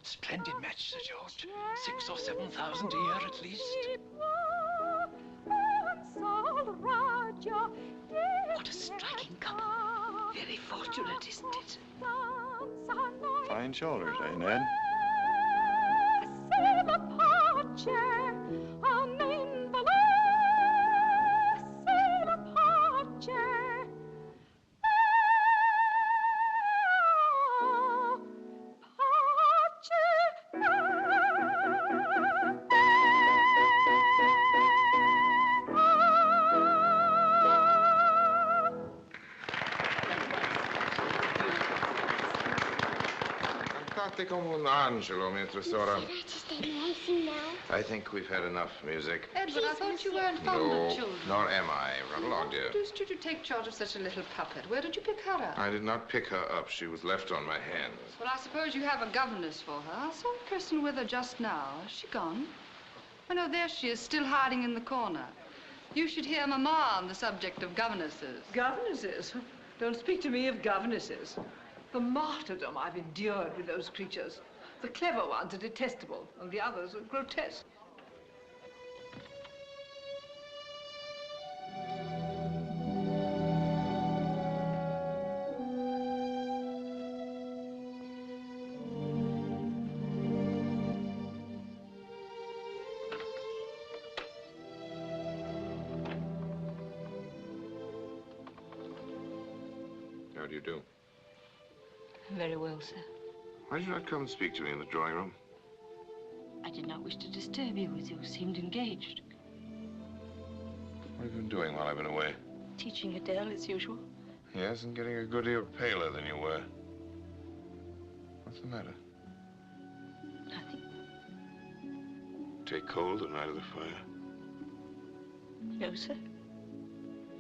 Splendid match, Sir George. 6,000 or 7,000 a year at least. What a striking couple. Very fortunate, isn't it? Fine shoulders, eh, Ned? Fate come un angelo mentre sora. I think we've had enough music. Edward, I thought you weren't fond of children. Nor am I. Run along, dear. Induced you to take charge of such a little puppet? Where did you pick her up? I did not pick her up. She was left on my hands. Well, I suppose you have a governess for her. I saw a person with her just now. Is she gone? Oh, no, there she is, still hiding in the corner. You should hear Mamma on the subject of governesses. Governesses? Don't speak to me of governesses. The martyrdom I've endured with those creatures. The clever ones are detestable, and the others are grotesque. How do you do? Very well, sir. Why did you not come and speak to me in the drawing room? I did not wish to disturb you as you seemed engaged. What have you been doing while I've been away? Teaching Adele as usual. Yes, and getting a good deal paler than you were. What's the matter? Nothing. Take cold the night of the fire? No, sir.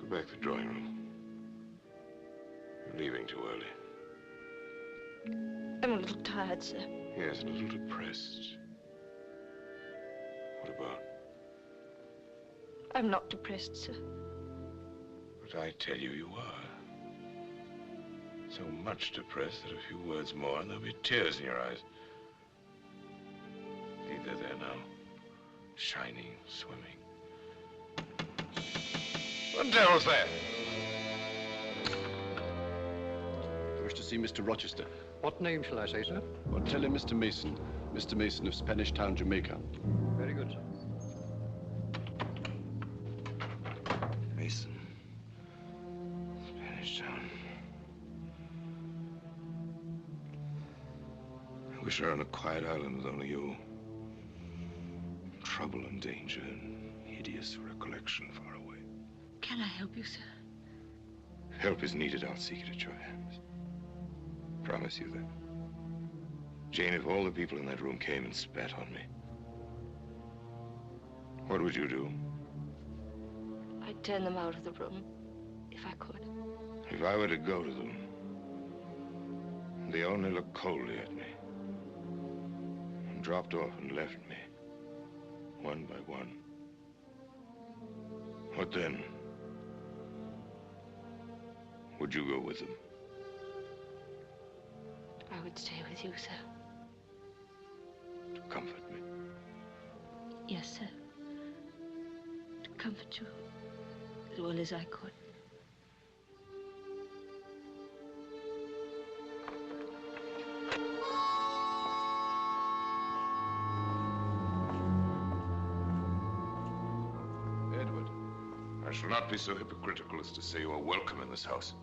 Go back to the drawing room. You're leaving too early. I'm a little tired, sir. Yes, a little depressed. What about? I'm not depressed, sir. But I tell you, you are. So much depressed that a few words more and there'll be tears in your eyes. See, they're there now. Shining, swimming. What the devil's that? I wish to see Mr. Rochester. What name shall I say, sir? Well, tell him Mr. Mason. Mr. Mason of Spanish Town, Jamaica. Very good, sir. Mason. Spanish Town. I wish I were on a quiet island with only you. Trouble and danger and hideous recollection far away. Can I help you, sir? Help is needed. I'll seek it at your hands. Promise you that. Jane, if all the people in that room came and spat on me, what would you do? I'd turn them out of the room, if I could. If I were to go to them, and they only looked coldly at me, and dropped off and left me, one by one, what then? Would you go with them? I would stay with you, sir. To comfort me? Yes, sir. To comfort you as well as I could. Edward, I shall not be so hypocritical as to say you are welcome in this house.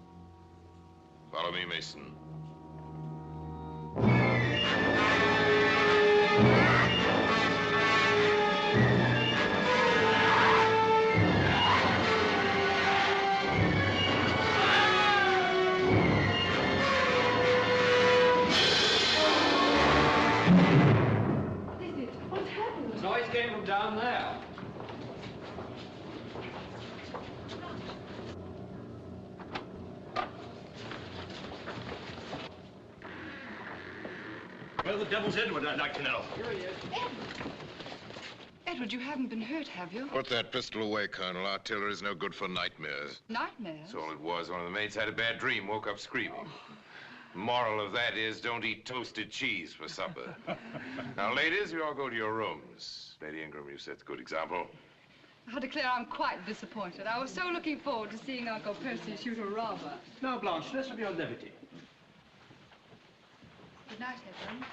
Follow me, Mason. Noise came from down there. Where the devil's Edward, I'd like to know. Here he is. Edward, you haven't been hurt, have you? Put that pistol away, Colonel. Artillery's no good for nightmares. Nightmares? That's all it was. One of the maids had a bad dream, woke up screaming. Moral of that is, don't eat toasted cheese for supper. Now, ladies, you all go to your rooms. Lady Ingram, you set a good example. I declare I'm quite disappointed. I was so looking forward to seeing Uncle Percy shoot a robber. Now, Blanche, let's have your levity. Good night, Edward.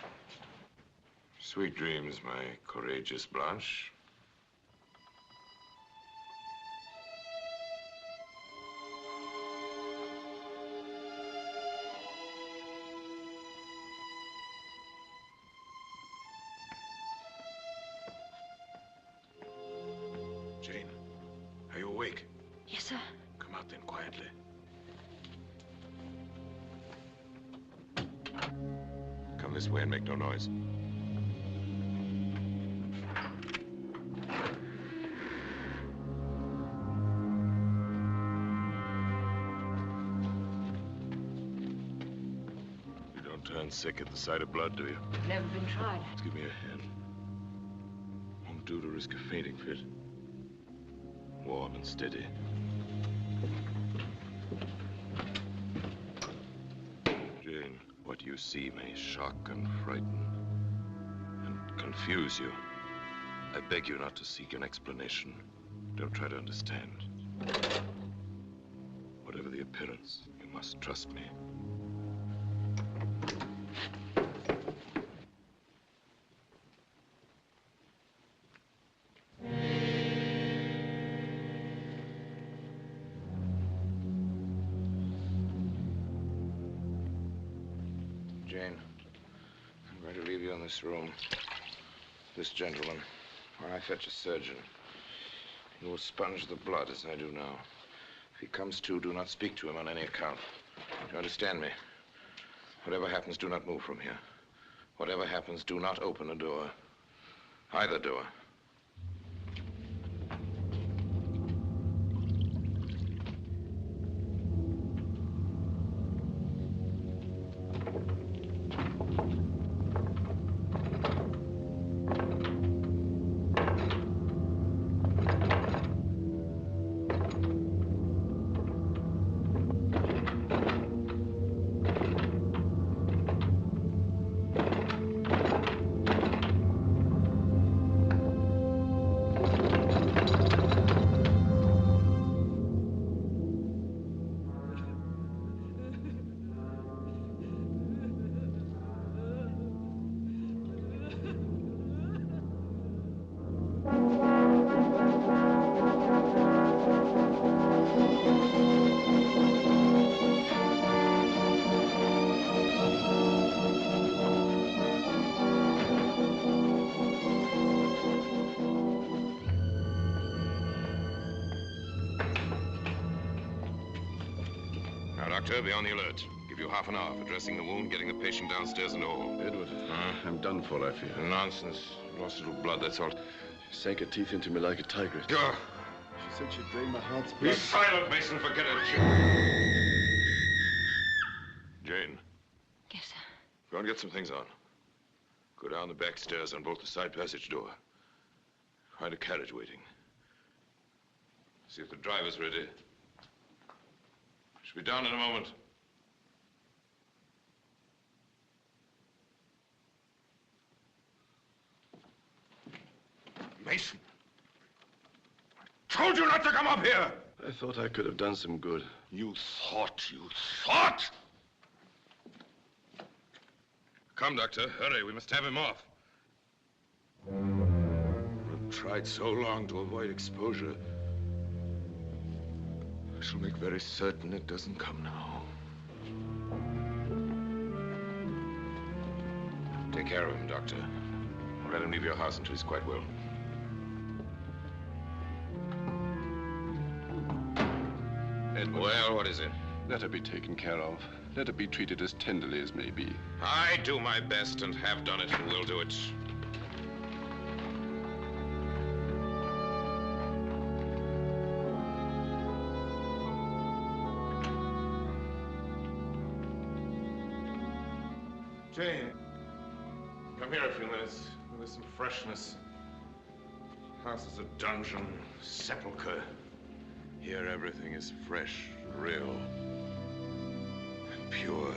Sweet dreams, my courageous Blanche. Jane, are you awake? Yes, sir. Come out then, quietly. Come this way and make no noise. You don't turn sick at the sight of blood, do you? Never been tried. Let's give me a hand. Won't do to risk a fainting fit. Warm and steady. Jane, what you see may shock and frighten and confuse you. I beg you not to seek an explanation. Don't try to understand. Whatever the appearance, you must trust me. Jane, I'm going to leave you in this room. This gentleman, while I fetch a surgeon. He will sponge the blood as I do now. If he comes to, do not speak to him on any account. Do you understand me? Whatever happens, do not move from here. Whatever happens, do not open a door. Either door. Doctor, be on the alert. Give you half an hour for dressing the wound, getting the patient downstairs and all. Edward, I'm done for, I fear. Nonsense. Lost a little blood, that's all. She sank her teeth into me like a tigress. Go. She said she'd drain my heart's blood. Be silent, Mason. Forget it. Jane. Yes, sir. Go and get some things on. Go down the back stairs and bolt the side passage door. Find a carriage waiting. See if the driver's ready. Should be down in a moment. Mason! I told you not to come up here! I thought I could have done some good. You thought! Come, Doctor, hurry. We must have him off. We've tried so long to avoid exposure. I shall make very certain it doesn't come now. Take care of him, Doctor. Don't let him leave your house until he's quite well. Edward. Well, what is it? Let her be taken care of. Let her be treated as tenderly as may be. I do my best and have done it and will do it. Jane, come here a few minutes. There's some freshness. House is a dungeon, sepulcher. Here everything is fresh, real, and pure.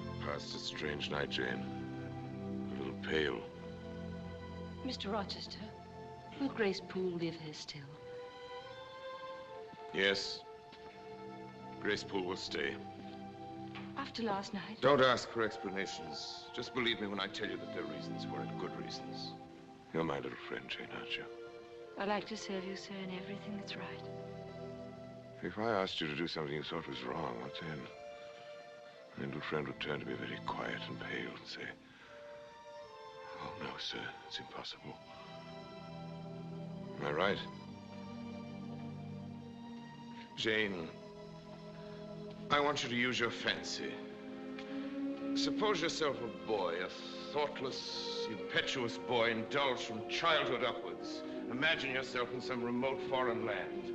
You passed a strange night, Jane. A little pale. Mr. Rochester, will Grace Poole live here still? Yes. Grace Poole will stay. After last night? Don't ask for explanations. Just believe me when I tell you that their reasons for it, good reasons. You're my little friend, Jane, aren't you? I'd like to serve you, sir, in everything that's right. If I asked you to do something you thought was wrong, what then? My little friend would turn to me very quiet and pale and say, "Oh, no, sir, it's impossible." Am I right? Jane, I want you to use your fancy. Suppose yourself a boy, a thoughtless, impetuous boy, indulged from childhood upwards. Imagine yourself in some remote foreign land.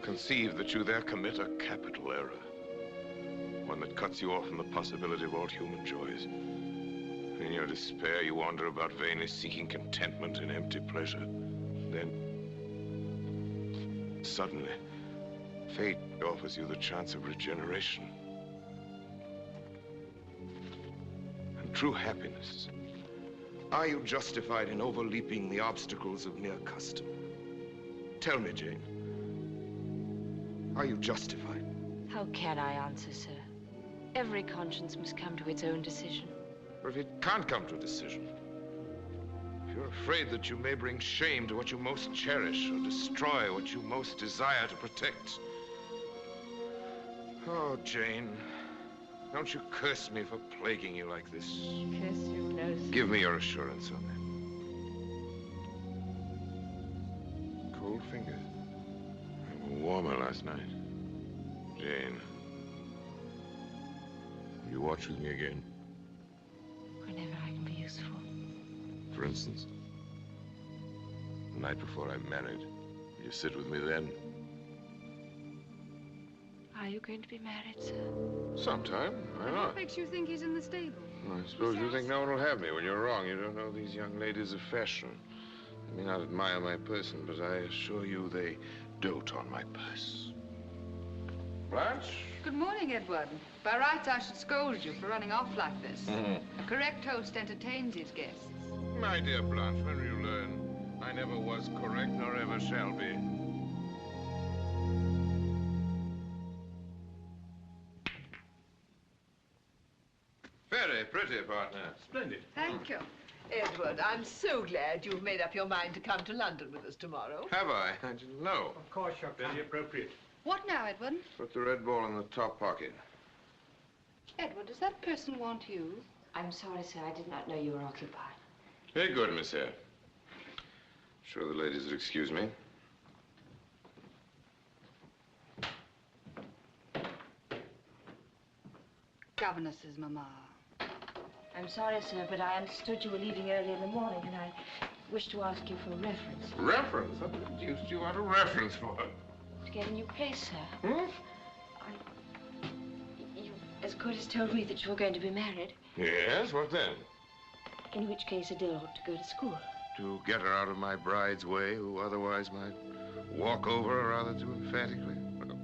Conceive that you there commit a capital error. One that cuts you off from the possibility of all human joys. In your despair, you wander about vainly seeking contentment in empty pleasure. Then, suddenly, fate offers you the chance of regeneration. And true happiness. Are you justified in overleaping the obstacles of mere custom? Tell me, Jane. Are you justified? How can I answer, sir? Every conscience must come to its own decision. Or if it can't come to a decision, if you're afraid that you may bring shame to what you most cherish or destroy what you most desire to protect. Oh, Jane, don't you curse me for plaguing you like this. Curse you, no, sir. Give me your assurance on that. Cold fingers. They were warmer last night. Jane, will you watch with me again? Whenever I can be useful. For instance, the night before I'm married, will you sit with me then? Are you going to be married, sir? Sometime. Why What not? makes you think he's in the stable? I suppose you think no one will have me. Well, you're wrong. You don't know these young ladies of fashion. They may not admire my person, but I assure you they dote on my purse. Blanche? Good morning, Edward. By rights, I should scold you for running off like this. A correct host entertains his guests. My dear Blanche, when will you learn? I never was correct, nor ever shall be. Very pretty, partner. Splendid. Thank you. Edward, I'm so glad you've made up your mind to come to London with us tomorrow. Have I? I didn't know. Of course, you're very appropriate. What now, Edward? Put the red ball in the top pocket. Edward, does that person want you? I'm sorry, sir. I did not know you were occupied. Very good, Miss Eyre. Sure the ladies would excuse me. Governesses, Mamma. I'm sorry, sir, but I understood you were leaving early in the morning, and I wish to ask you for a reference. Reference? What the deuce do you want a reference for? To get a new place, sir. Hmm? You as good as told me that you were going to be married. Yes, what then? In which case Adele ought to go to school. To get her out of my bride's way, who otherwise might walk over her rather too emphatically? Well,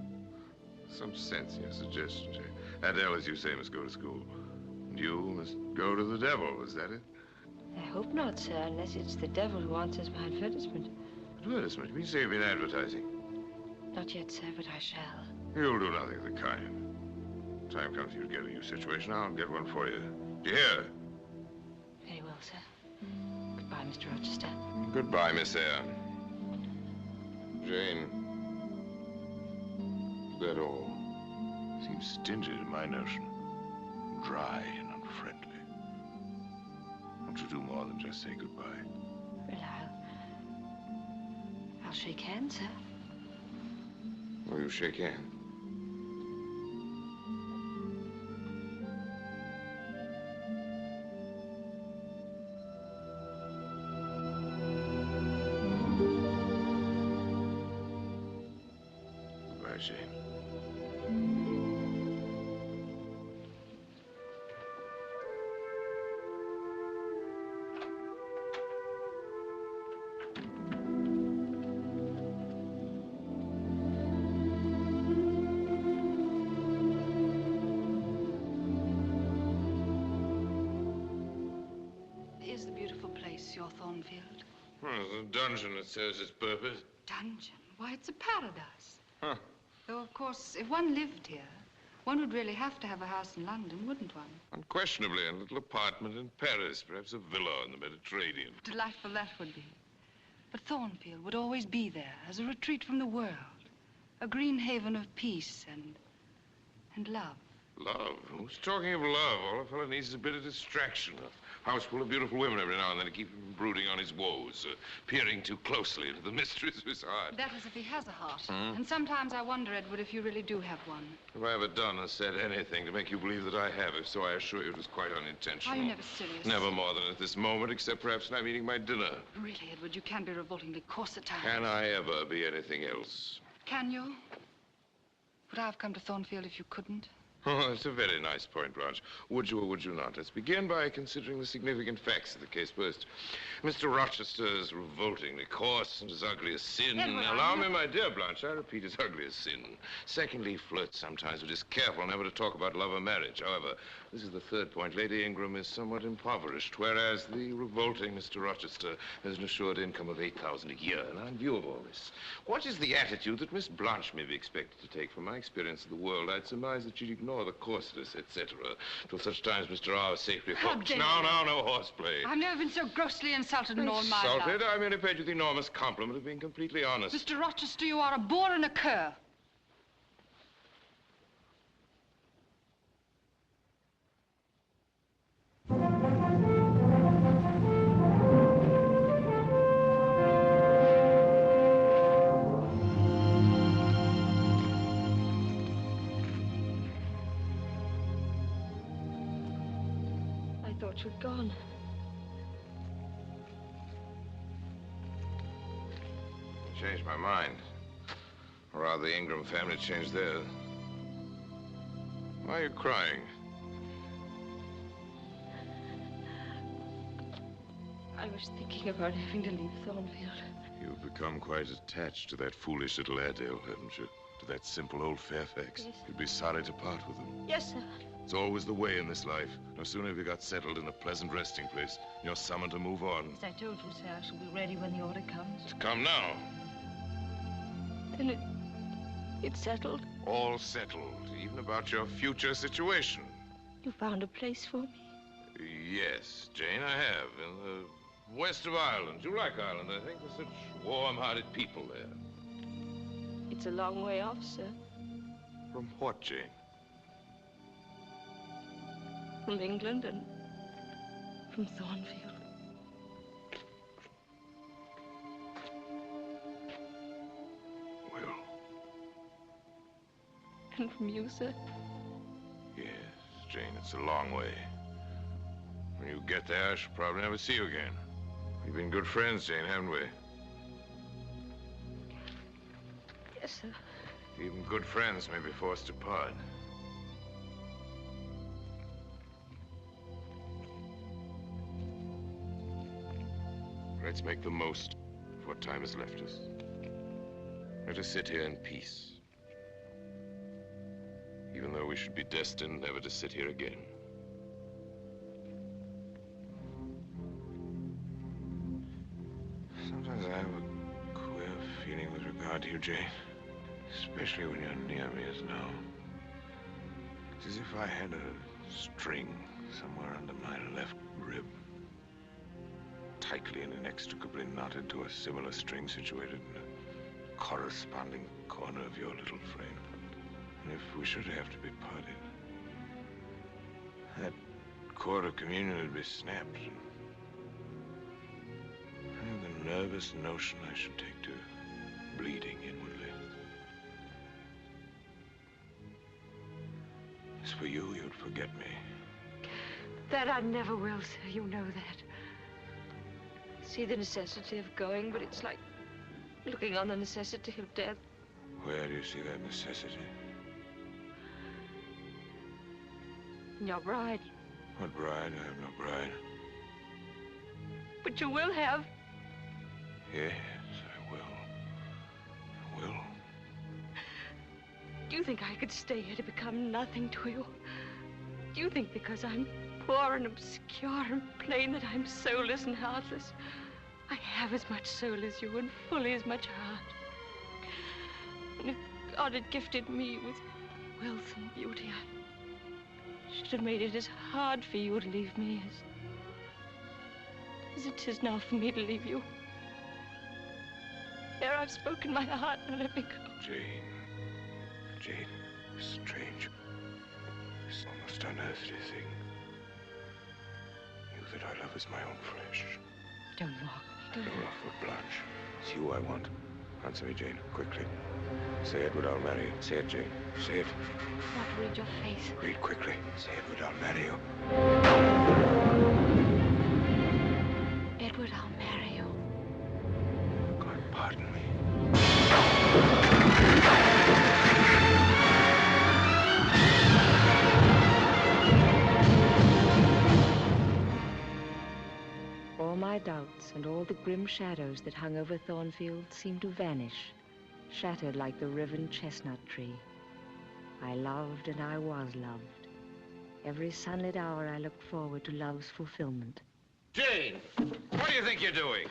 some sense in your suggestion, Jane. Adele, as you say, must go to school. And you must go to the devil, is that it? I hope not, sir, unless it's the devil who answers my advertisement. Advertisement? You mean say you've been advertising? Not yet, sir, but I shall. You'll do nothing of the kind. Time comes for you to get a new situation, I'll get one for you. Do you hear? Very well, sir. Goodbye, Mr. Rochester. Goodbye, Miss Eyre. Jane, is that all? Seems stingy to my notion. Dry and unfriendly. Won't you do more than just say goodbye? Well, I'll shake hands, sir. Will you shake hands? Goodbye, Jane. Is the beautiful place your Thornfield? Well, it's a dungeon that serves its purpose. Dungeon? Why, it's a paradise. Huh. Though, of course, if one lived here, one would really have to have a house in London, wouldn't one? Unquestionably, a little apartment in Paris, perhaps a villa in the Mediterranean. Delightful that would be. But Thornfield would always be there as a retreat from the world, a green haven of peace and love. Love? Who's talking of love? All a fellow needs is a bit of distraction, House full of beautiful women every now and then to keep him brooding on his woes, peering too closely into the mysteries of his heart. That is if he has a heart. Hmm? And sometimes I wonder, Edward, if you really do have one. Have I ever done or said anything to make you believe that I have? If so, I assure you it was quite unintentional. Are you never serious? Never more than at this moment, except perhaps when I'm eating my dinner. Really, Edward, you can be revoltingly coarse at times. Can I ever be anything else? Can you? Would I have come to Thornfield if you couldn't? Oh, that's a very nice point, Blanche. Would you or would you not? Let's begin by considering the significant facts of the case first. Mr. Rochester is revoltingly coarse and as ugly as sin. Edward, Allow me, my dear Blanche, I repeat, as ugly as sin. Secondly, he flirts sometimes, but is careful never to talk about love or marriage. However, this is the third point. Lady Ingram is somewhat impoverished, whereas the revolting Mr. Rochester has an assured income of $8,000 a year. Now, in view of all this, what is the attitude that Miss Blanche may be expected to take? From my experience of the world, I'd surmise that she'd ignore the coarseness, etc., till such times Mr. R is safely hooked. No horseplay. I've never been so grossly insulted in all my life. Insulted? I merely paid you the enormous compliment of being completely honest. Mr. Rochester, you are a bore and a cur. I thought you'd gone. Changed my mind. Or rather, the Ingram family changed theirs. Why are you crying? I was thinking about having to leave Thornfield. You've become quite attached to that foolish little Adele, haven't you? To that simple old Fairfax. Yes. You'd be sorry to part with him. Yes, sir. It's always the way in this life. No sooner have you got settled in a pleasant resting place, you're summoned to move on. As I told you, sir, I shall be ready when the order comes. It's come now. Then it's settled? All settled, even about your future situation. You found a place for me? Yes, Jane, I have. In the west of Ireland. You like Ireland, I think. There's such warm-hearted people there. It's a long way off, sir. From what, Jane? From England and from Thornfield. Well. And from you, sir? Yes, Jane, it's a long way. When you get there, I shall probably never see you again. We've been good friends, Jane, haven't we? Yes, sir. Even good friends may be forced to part. Let's make the most of what time has left us. Let us sit here in peace. Even though we should be destined never to sit here again. Sometimes I have a queer feeling with regard to you, Jane. Especially when you're near me as now. It's as if I had a string somewhere under my left rib. Tightly and inextricably knotted to a similar string situated in a corresponding corner of your little frame. And if we should have to be parted, that cord of communion would be snapped. And I have the nervous notion I should take to bleeding inwardly. As for you, you'd forget me. That I never will, sir. You know that. See the necessity of going, but it's like looking on the necessity of death. Where do you see that necessity? In your bride. What bride? I have no bride. But you will have. Yes, I will. I will. Do you think I could stay here to become nothing to you? Do you think because I'm poor and obscure and plain that I'm soulless and heartless? I have as much soul as you and fully as much heart. And if God had gifted me with wealth and beauty, I should have made it as hard for you to leave me as it is now for me to leave you. There I've spoken my heart, now let me go. Jane. Jane, this strange, this almost unearthly thing. You that I love as my own flesh. Don't walk. Don't No, for Blanche. It's you I want. Answer me, Jane, quickly. Say, Edward, I'll marry you. Say it, Jane. Say it. not read your face. Read quickly. Say, Edward, I'll marry you. Edward, I'll marry you. God, pardon me. All my doubts and all the grim shadows that hung over Thornfield seemed to vanish, shattered like the riven chestnut tree. I loved and I was loved. Every sunlit hour I looked forward to love's fulfillment. Jane, what do you think you're doing?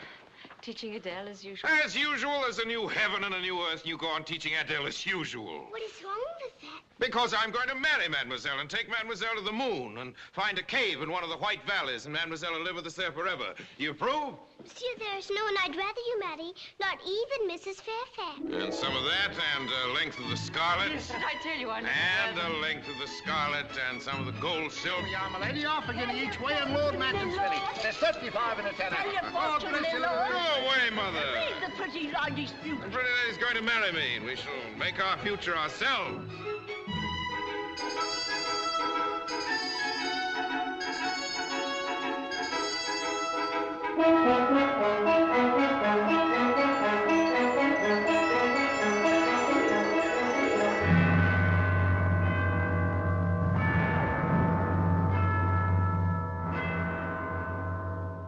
Teaching Adele as usual. As usual, as a new heaven and a new earth, you go on teaching Adele as usual. What is wrong with that? Because I'm going to marry Mademoiselle and take Mademoiselle to the moon and find a cave in one of the White Valleys, and Mademoiselle will live with us there forever. You approve? Monsieur, there is no one I'd rather you marry, not even Mrs. Fairfax. And some of that, and a length of the scarlet. Yes, I tell you, I'm... And a length of the scarlet, and some of the gold silk. Yeah, my lady, off a guinea each way, and Lord Manton's filly. There's 35 in a tenner. Tell your Oh, fortune, bless you, my lord. Go away, Mother. Leave the pretty lady's beauty. The pretty lady's going to marry me, and we shall make our future ourselves.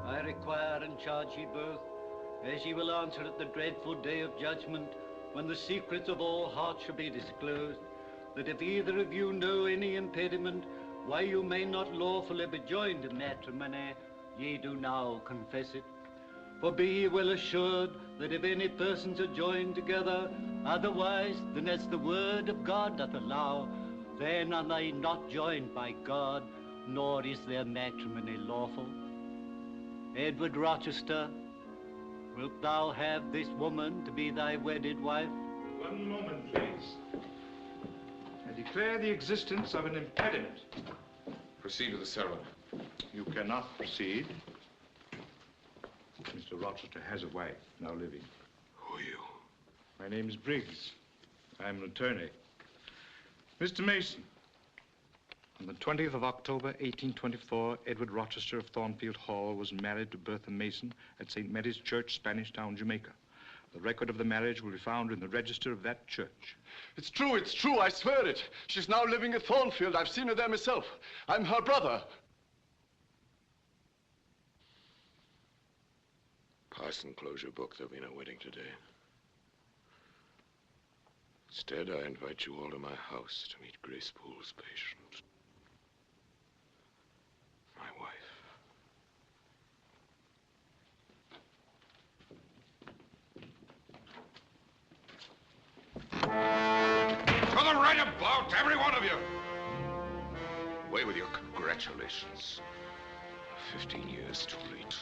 I require and charge ye both, as ye will answer at the dreadful day of judgment, when the secrets of all hearts shall be disclosed, that if either of you know any impediment why you may not lawfully be joined in matrimony, ye do now confess it. For be ye well assured that if any persons are joined together otherwise than as the word of God doth allow, then are they not joined by God, nor is their matrimony lawful. Edward Rochester, wilt thou have this woman to be thy wedded wife? One moment, please. I declare the existence of an impediment. Proceed with the ceremony. You cannot proceed. Mr. Rochester has a wife now living. Who are you? My name is Briggs. I'm an attorney. Mr. Mason, on the 20th of October, 1824, Edward Rochester of Thornfield Hall was married to Bertha Mason at St. Mary's Church, Spanish Town, Jamaica. The record of the marriage will be found in the register of that church. It's true, I swear it. She's now living at Thornfield. I've seen her there myself. I'm her brother. Parson, close your book. There'll be no wedding today. Instead, I invite you all to my house to meet Grace Poole's patient. My wife. To the right about, every one of you! Away with your congratulations. 15 years too late.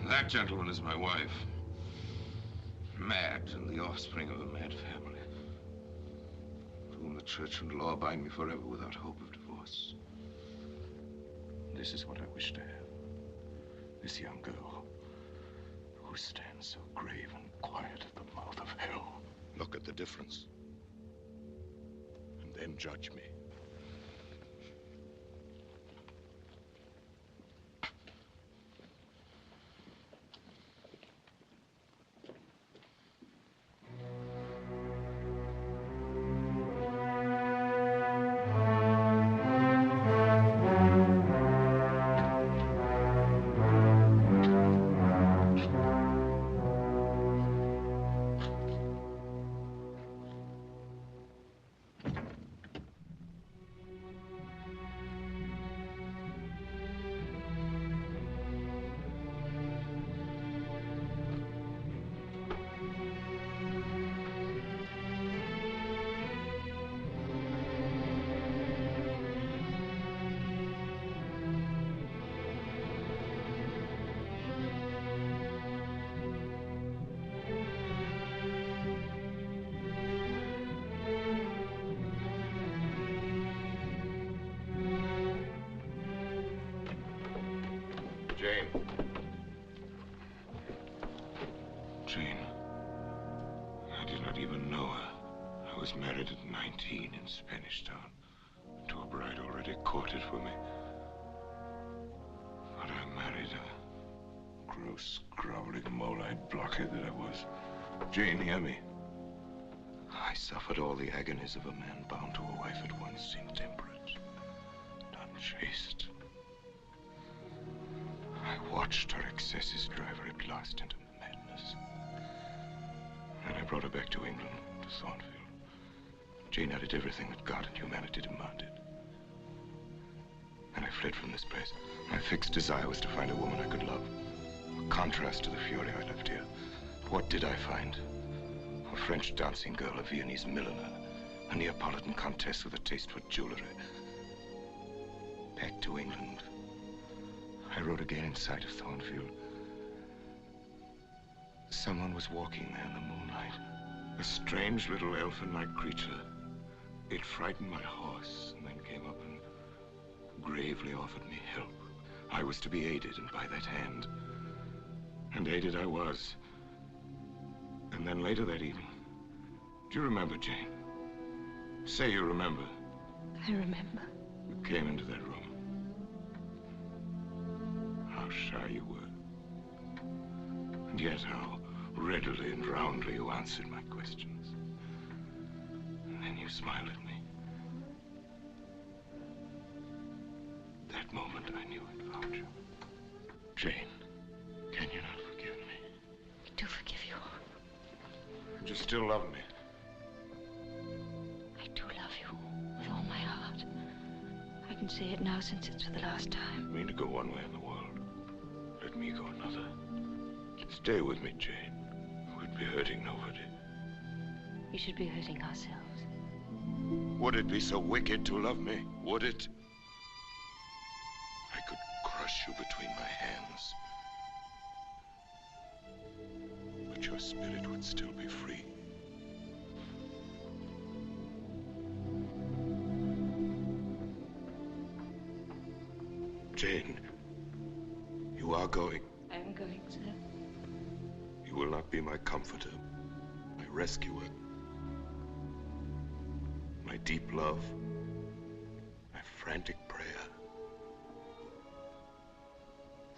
That gentleman is my wife. Mad and the offspring of a mad family. To whom the church and law bind me forever without hope of divorce. This is what I wish to have. This young girl who stands so grave and quiet at the mouth of hell. Look at the difference. And then judge me. Jane. I did not even know her. I was married at 19 in Spanish Town to a bride already courted for me. But I married a gross, groveling, mole-eyed blockhead that I was. Jane, hear me. I suffered all the agonies of a man bound to a wife at once, intemperate and unchaste. I watched her excesses drive her at last into madness. And I brought her back to England, to Thornfield. Jane added everything that God and humanity demanded. And I fled from this place. My fixed desire was to find a woman I could love. A contrast to the fury I left here. What did I find? A French dancing girl, a Viennese milliner, a Neapolitan countess with a taste for jewelry. Back to England. I rode again in sight of Thornfield. Someone was walking there in the moonlight. A strange little elfin-like creature. It frightened my horse and then came up and gravely offered me help. I was to be aided, and by that hand. And aided I was. And then later that evening, do you remember, Jane? Say you remember. I remember. You came into that room. How shy you were. And yet how readily and roundly you answered my questions. And then you smiled at me. That moment I knew I'd found you. Jane, can you not forgive me? I do forgive you. And you still love me? I do love you with all my heart. I can say it now since it's for the last time. You mean to go one way in the world? Let me go another. Stay with me, Jane. We'd be hurting nobody. We should be hurting ourselves. Would it be so wicked to love me? Would it? I could crush you between my hands. But your spirit would still be free. Jane, you are going. I am going, sir. You will not be my comforter, my rescuer, my deep love, my frantic prayer.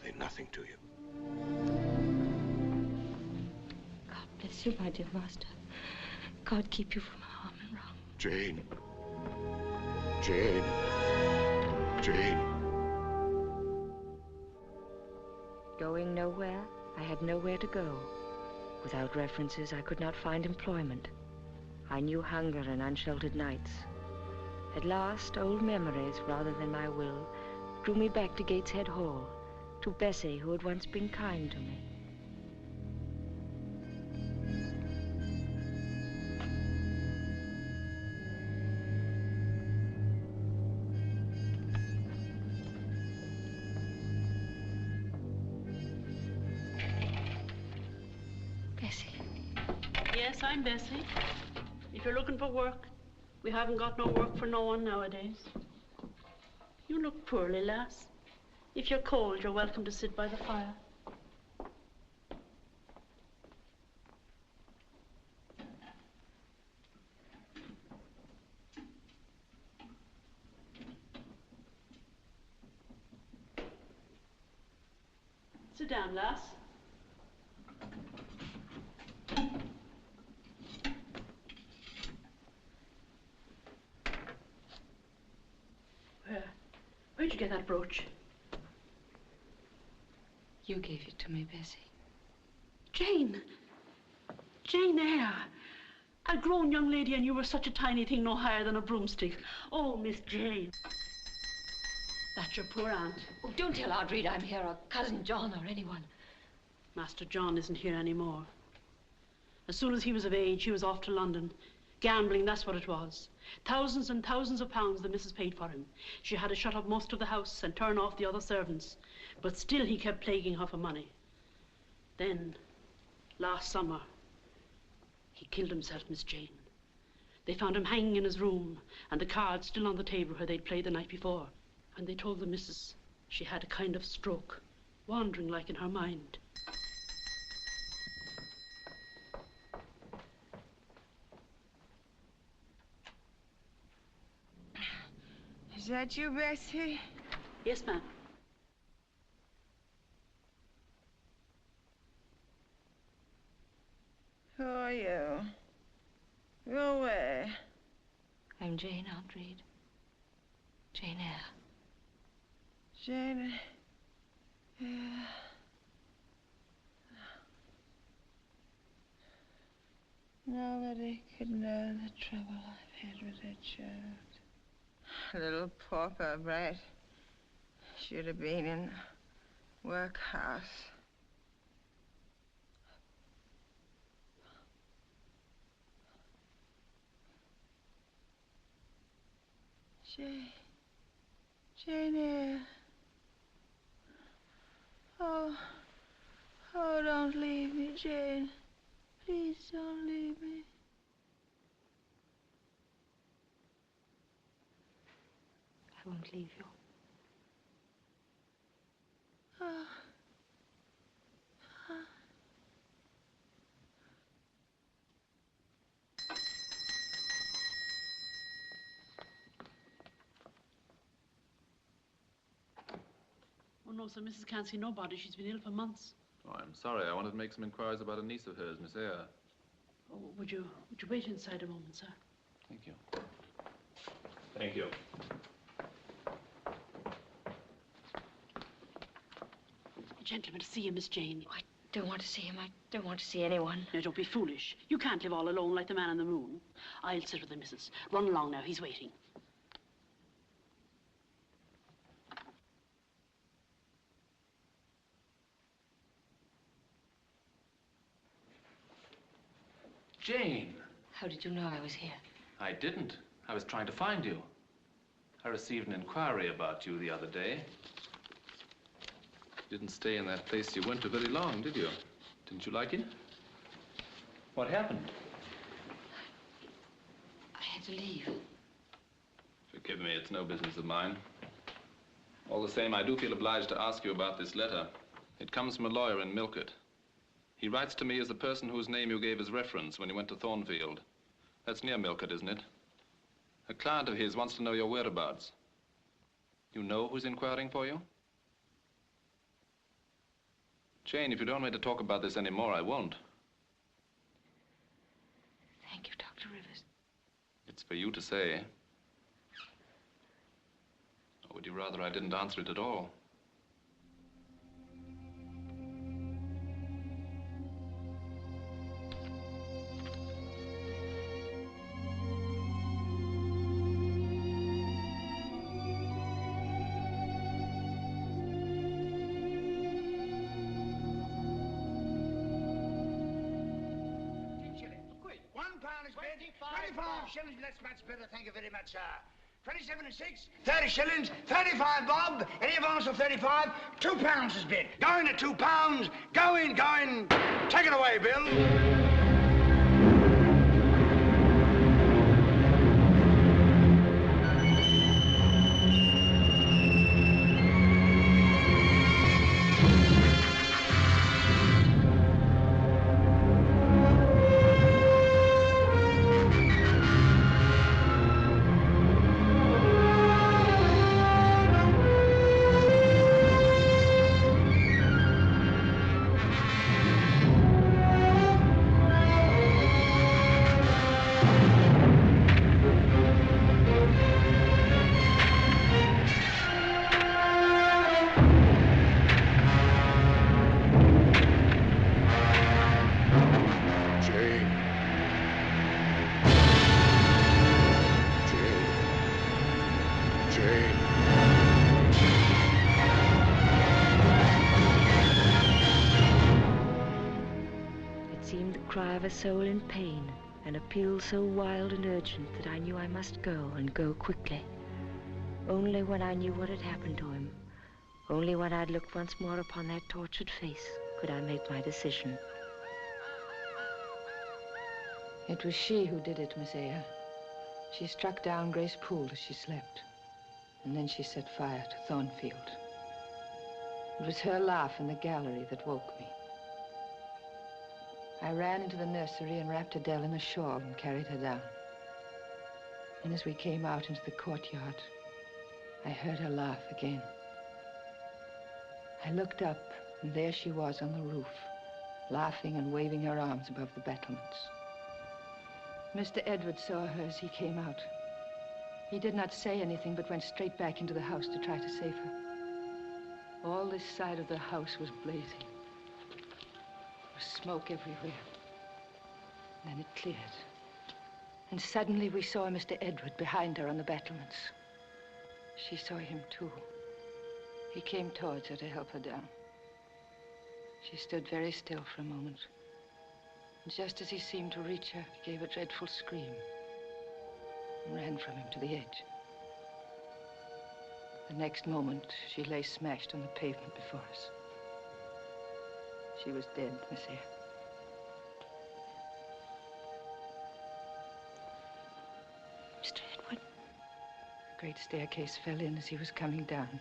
They nothing to you. God bless you, my dear master. God keep you from harm and wrong. Jane. Jane. Jane. Going nowhere, I had nowhere to go. Without references, I could not find employment. I knew hunger and unsheltered nights. At last, old memories, rather than my will, drew me back to Gateshead Hall, to Bessie, who had once been kind to me. Yes, I'm Bessie. If you're looking for work, we haven't got no work for no one nowadays. You look poorly, lass. If you're cold, you're welcome to sit by the fire. Sit down, lass. Where'd you get that brooch? You gave it to me, Bessie. Jane! Jane Eyre! A grown young lady, and you were such a tiny thing, no higher than a broomstick. Oh, Miss Jane. That's your poor aunt. Oh, don't tell Aunt Rita I'm here, or Cousin John, or anyone. Master John isn't here anymore. As soon as he was of age, he was off to London. Gambling, that's what it was. Thousands and thousands of pounds the missus paid for him. She had to shut up most of the house and turn off the other servants. But still he kept plaguing her for money. Then, last summer, he killed himself, Miss Jane. They found him hanging in his room, and the cards still on the table where they'd played the night before. And they told the missus she had a kind of stroke, wandering like in her mind. Is that you, Bessie? Yes, ma'am. Who are you? Go away. I'm Jane, Aunt Reed. Jane Eyre. Jane Eyre. Nobody could know the trouble I've had with that child. Little pauper brat. Should have been in the workhouse. Jane Eyre. Oh, don't leave me, Jane. Please don't leave me. I won't leave you. Oh, no, sir. Mrs. can't see nobody. She's been ill for months. Oh, I'm sorry. I wanted to make some inquiries about a niece of hers, Miss Eyre. Oh, would you wait inside a moment, sir? Thank you. Thank you. A gentleman to see you, Miss Jane. I don't want to see him. I don't want to see anyone. Now, don't be foolish. You can't live all alone like the man on the moon. I'll sit with the missus. Run along now. He's waiting. Jane. How did you know I was here? I didn't. I was trying to find you. I received an inquiry about you the other day. You didn't stay in that place you went to very long, did you? Didn't you like it? What happened? I had to leave. Forgive me, it's no business of mine. All the same, I do feel obliged to ask you about this letter. It comes from a lawyer in Milcott. He writes to me as the person whose name you gave as reference when you went to Thornfield. That's near Milcott, isn't it? A client of his wants to know your whereabouts. You know who's inquiring for you? Jane, if you don't want me to talk about this anymore, I won't. Thank you, Dr. Rivers. It's for you to say. Or would you rather I didn't answer it at all? £25 that's much better, thank you very much, sir. 27 and 6, 30 shillings, 35 bob, any advance of 35, £2 has bid. Going at £2, going. Take it away, Bill. A soul in pain, an appeal so wild and urgent that I knew I must go, and go quickly. Only when I knew what had happened to him, only when I'd looked once more upon that tortured face, could I make my decision. It was she who did it, Miss Eyre. She struck down Grace Poole as she slept, and then she set fire to Thornfield. It was her laugh in the gallery that woke me. I ran into the nursery and wrapped Adele in a shawl and carried her down. And as we came out into the courtyard, I heard her laugh again. I looked up, and there she was on the roof, laughing and waving her arms above the battlements. Mr. Edward saw her as he came out. He did not say anything, but went straight back into the house to try to save her. All this side of the house was blazing. There was smoke everywhere. And then it cleared. And suddenly we saw Mr. Edward behind her on the battlements. She saw him too. He came towards her to help her down. She stood very still for a moment. And just as he seemed to reach her, he gave a dreadful scream and ran from him to the edge. The next moment, she lay smashed on the pavement before us. She was dead, Miss Eyre. Mr. Edward? The great staircase fell in as he was coming down.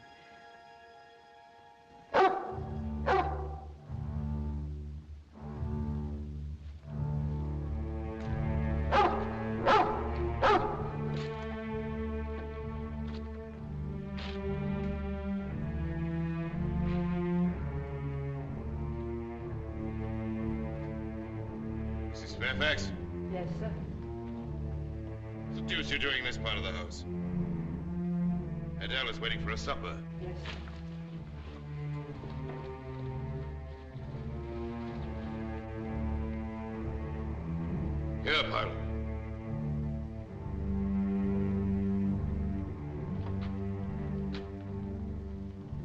Mrs. Fairfax? Yes, sir. What the deuce are you doing in this part of the house? Adele is waiting for a supper. Yes. Here, Pilot.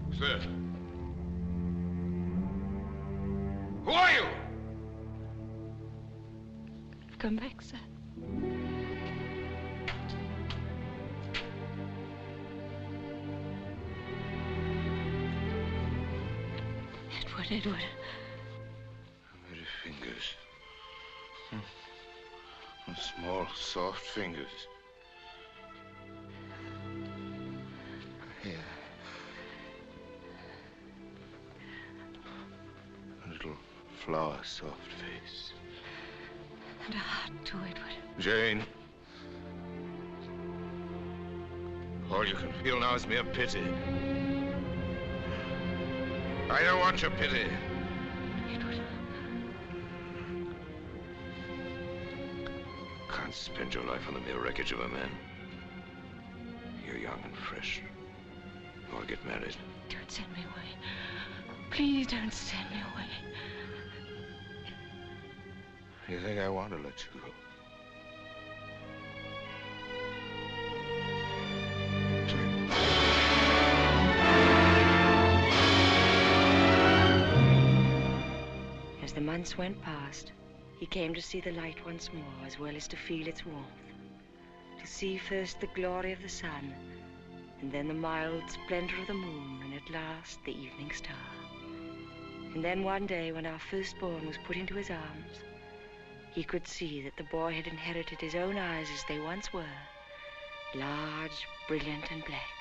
Who's there? Who are you? Come back, sir. Edward. How many fingers? Small, soft fingers. Here. A little flower soft face. And a heart too, Edward. Jane. All you can feel now is mere pity. I don't want your pity. Edward. Can't spend your life on the mere wreckage of a man. You're young and fresh. You want to get married. Don't send me away. Please don't send me away. You think I want to let you go? As the months went past, he came to see the light once more, as well as to feel its warmth. To see first the glory of the sun, and then the mild splendor of the moon, and at last the evening star. And then one day, when our firstborn was put into his arms, he could see that the boy had inherited his own eyes as they once were, large, brilliant, and black.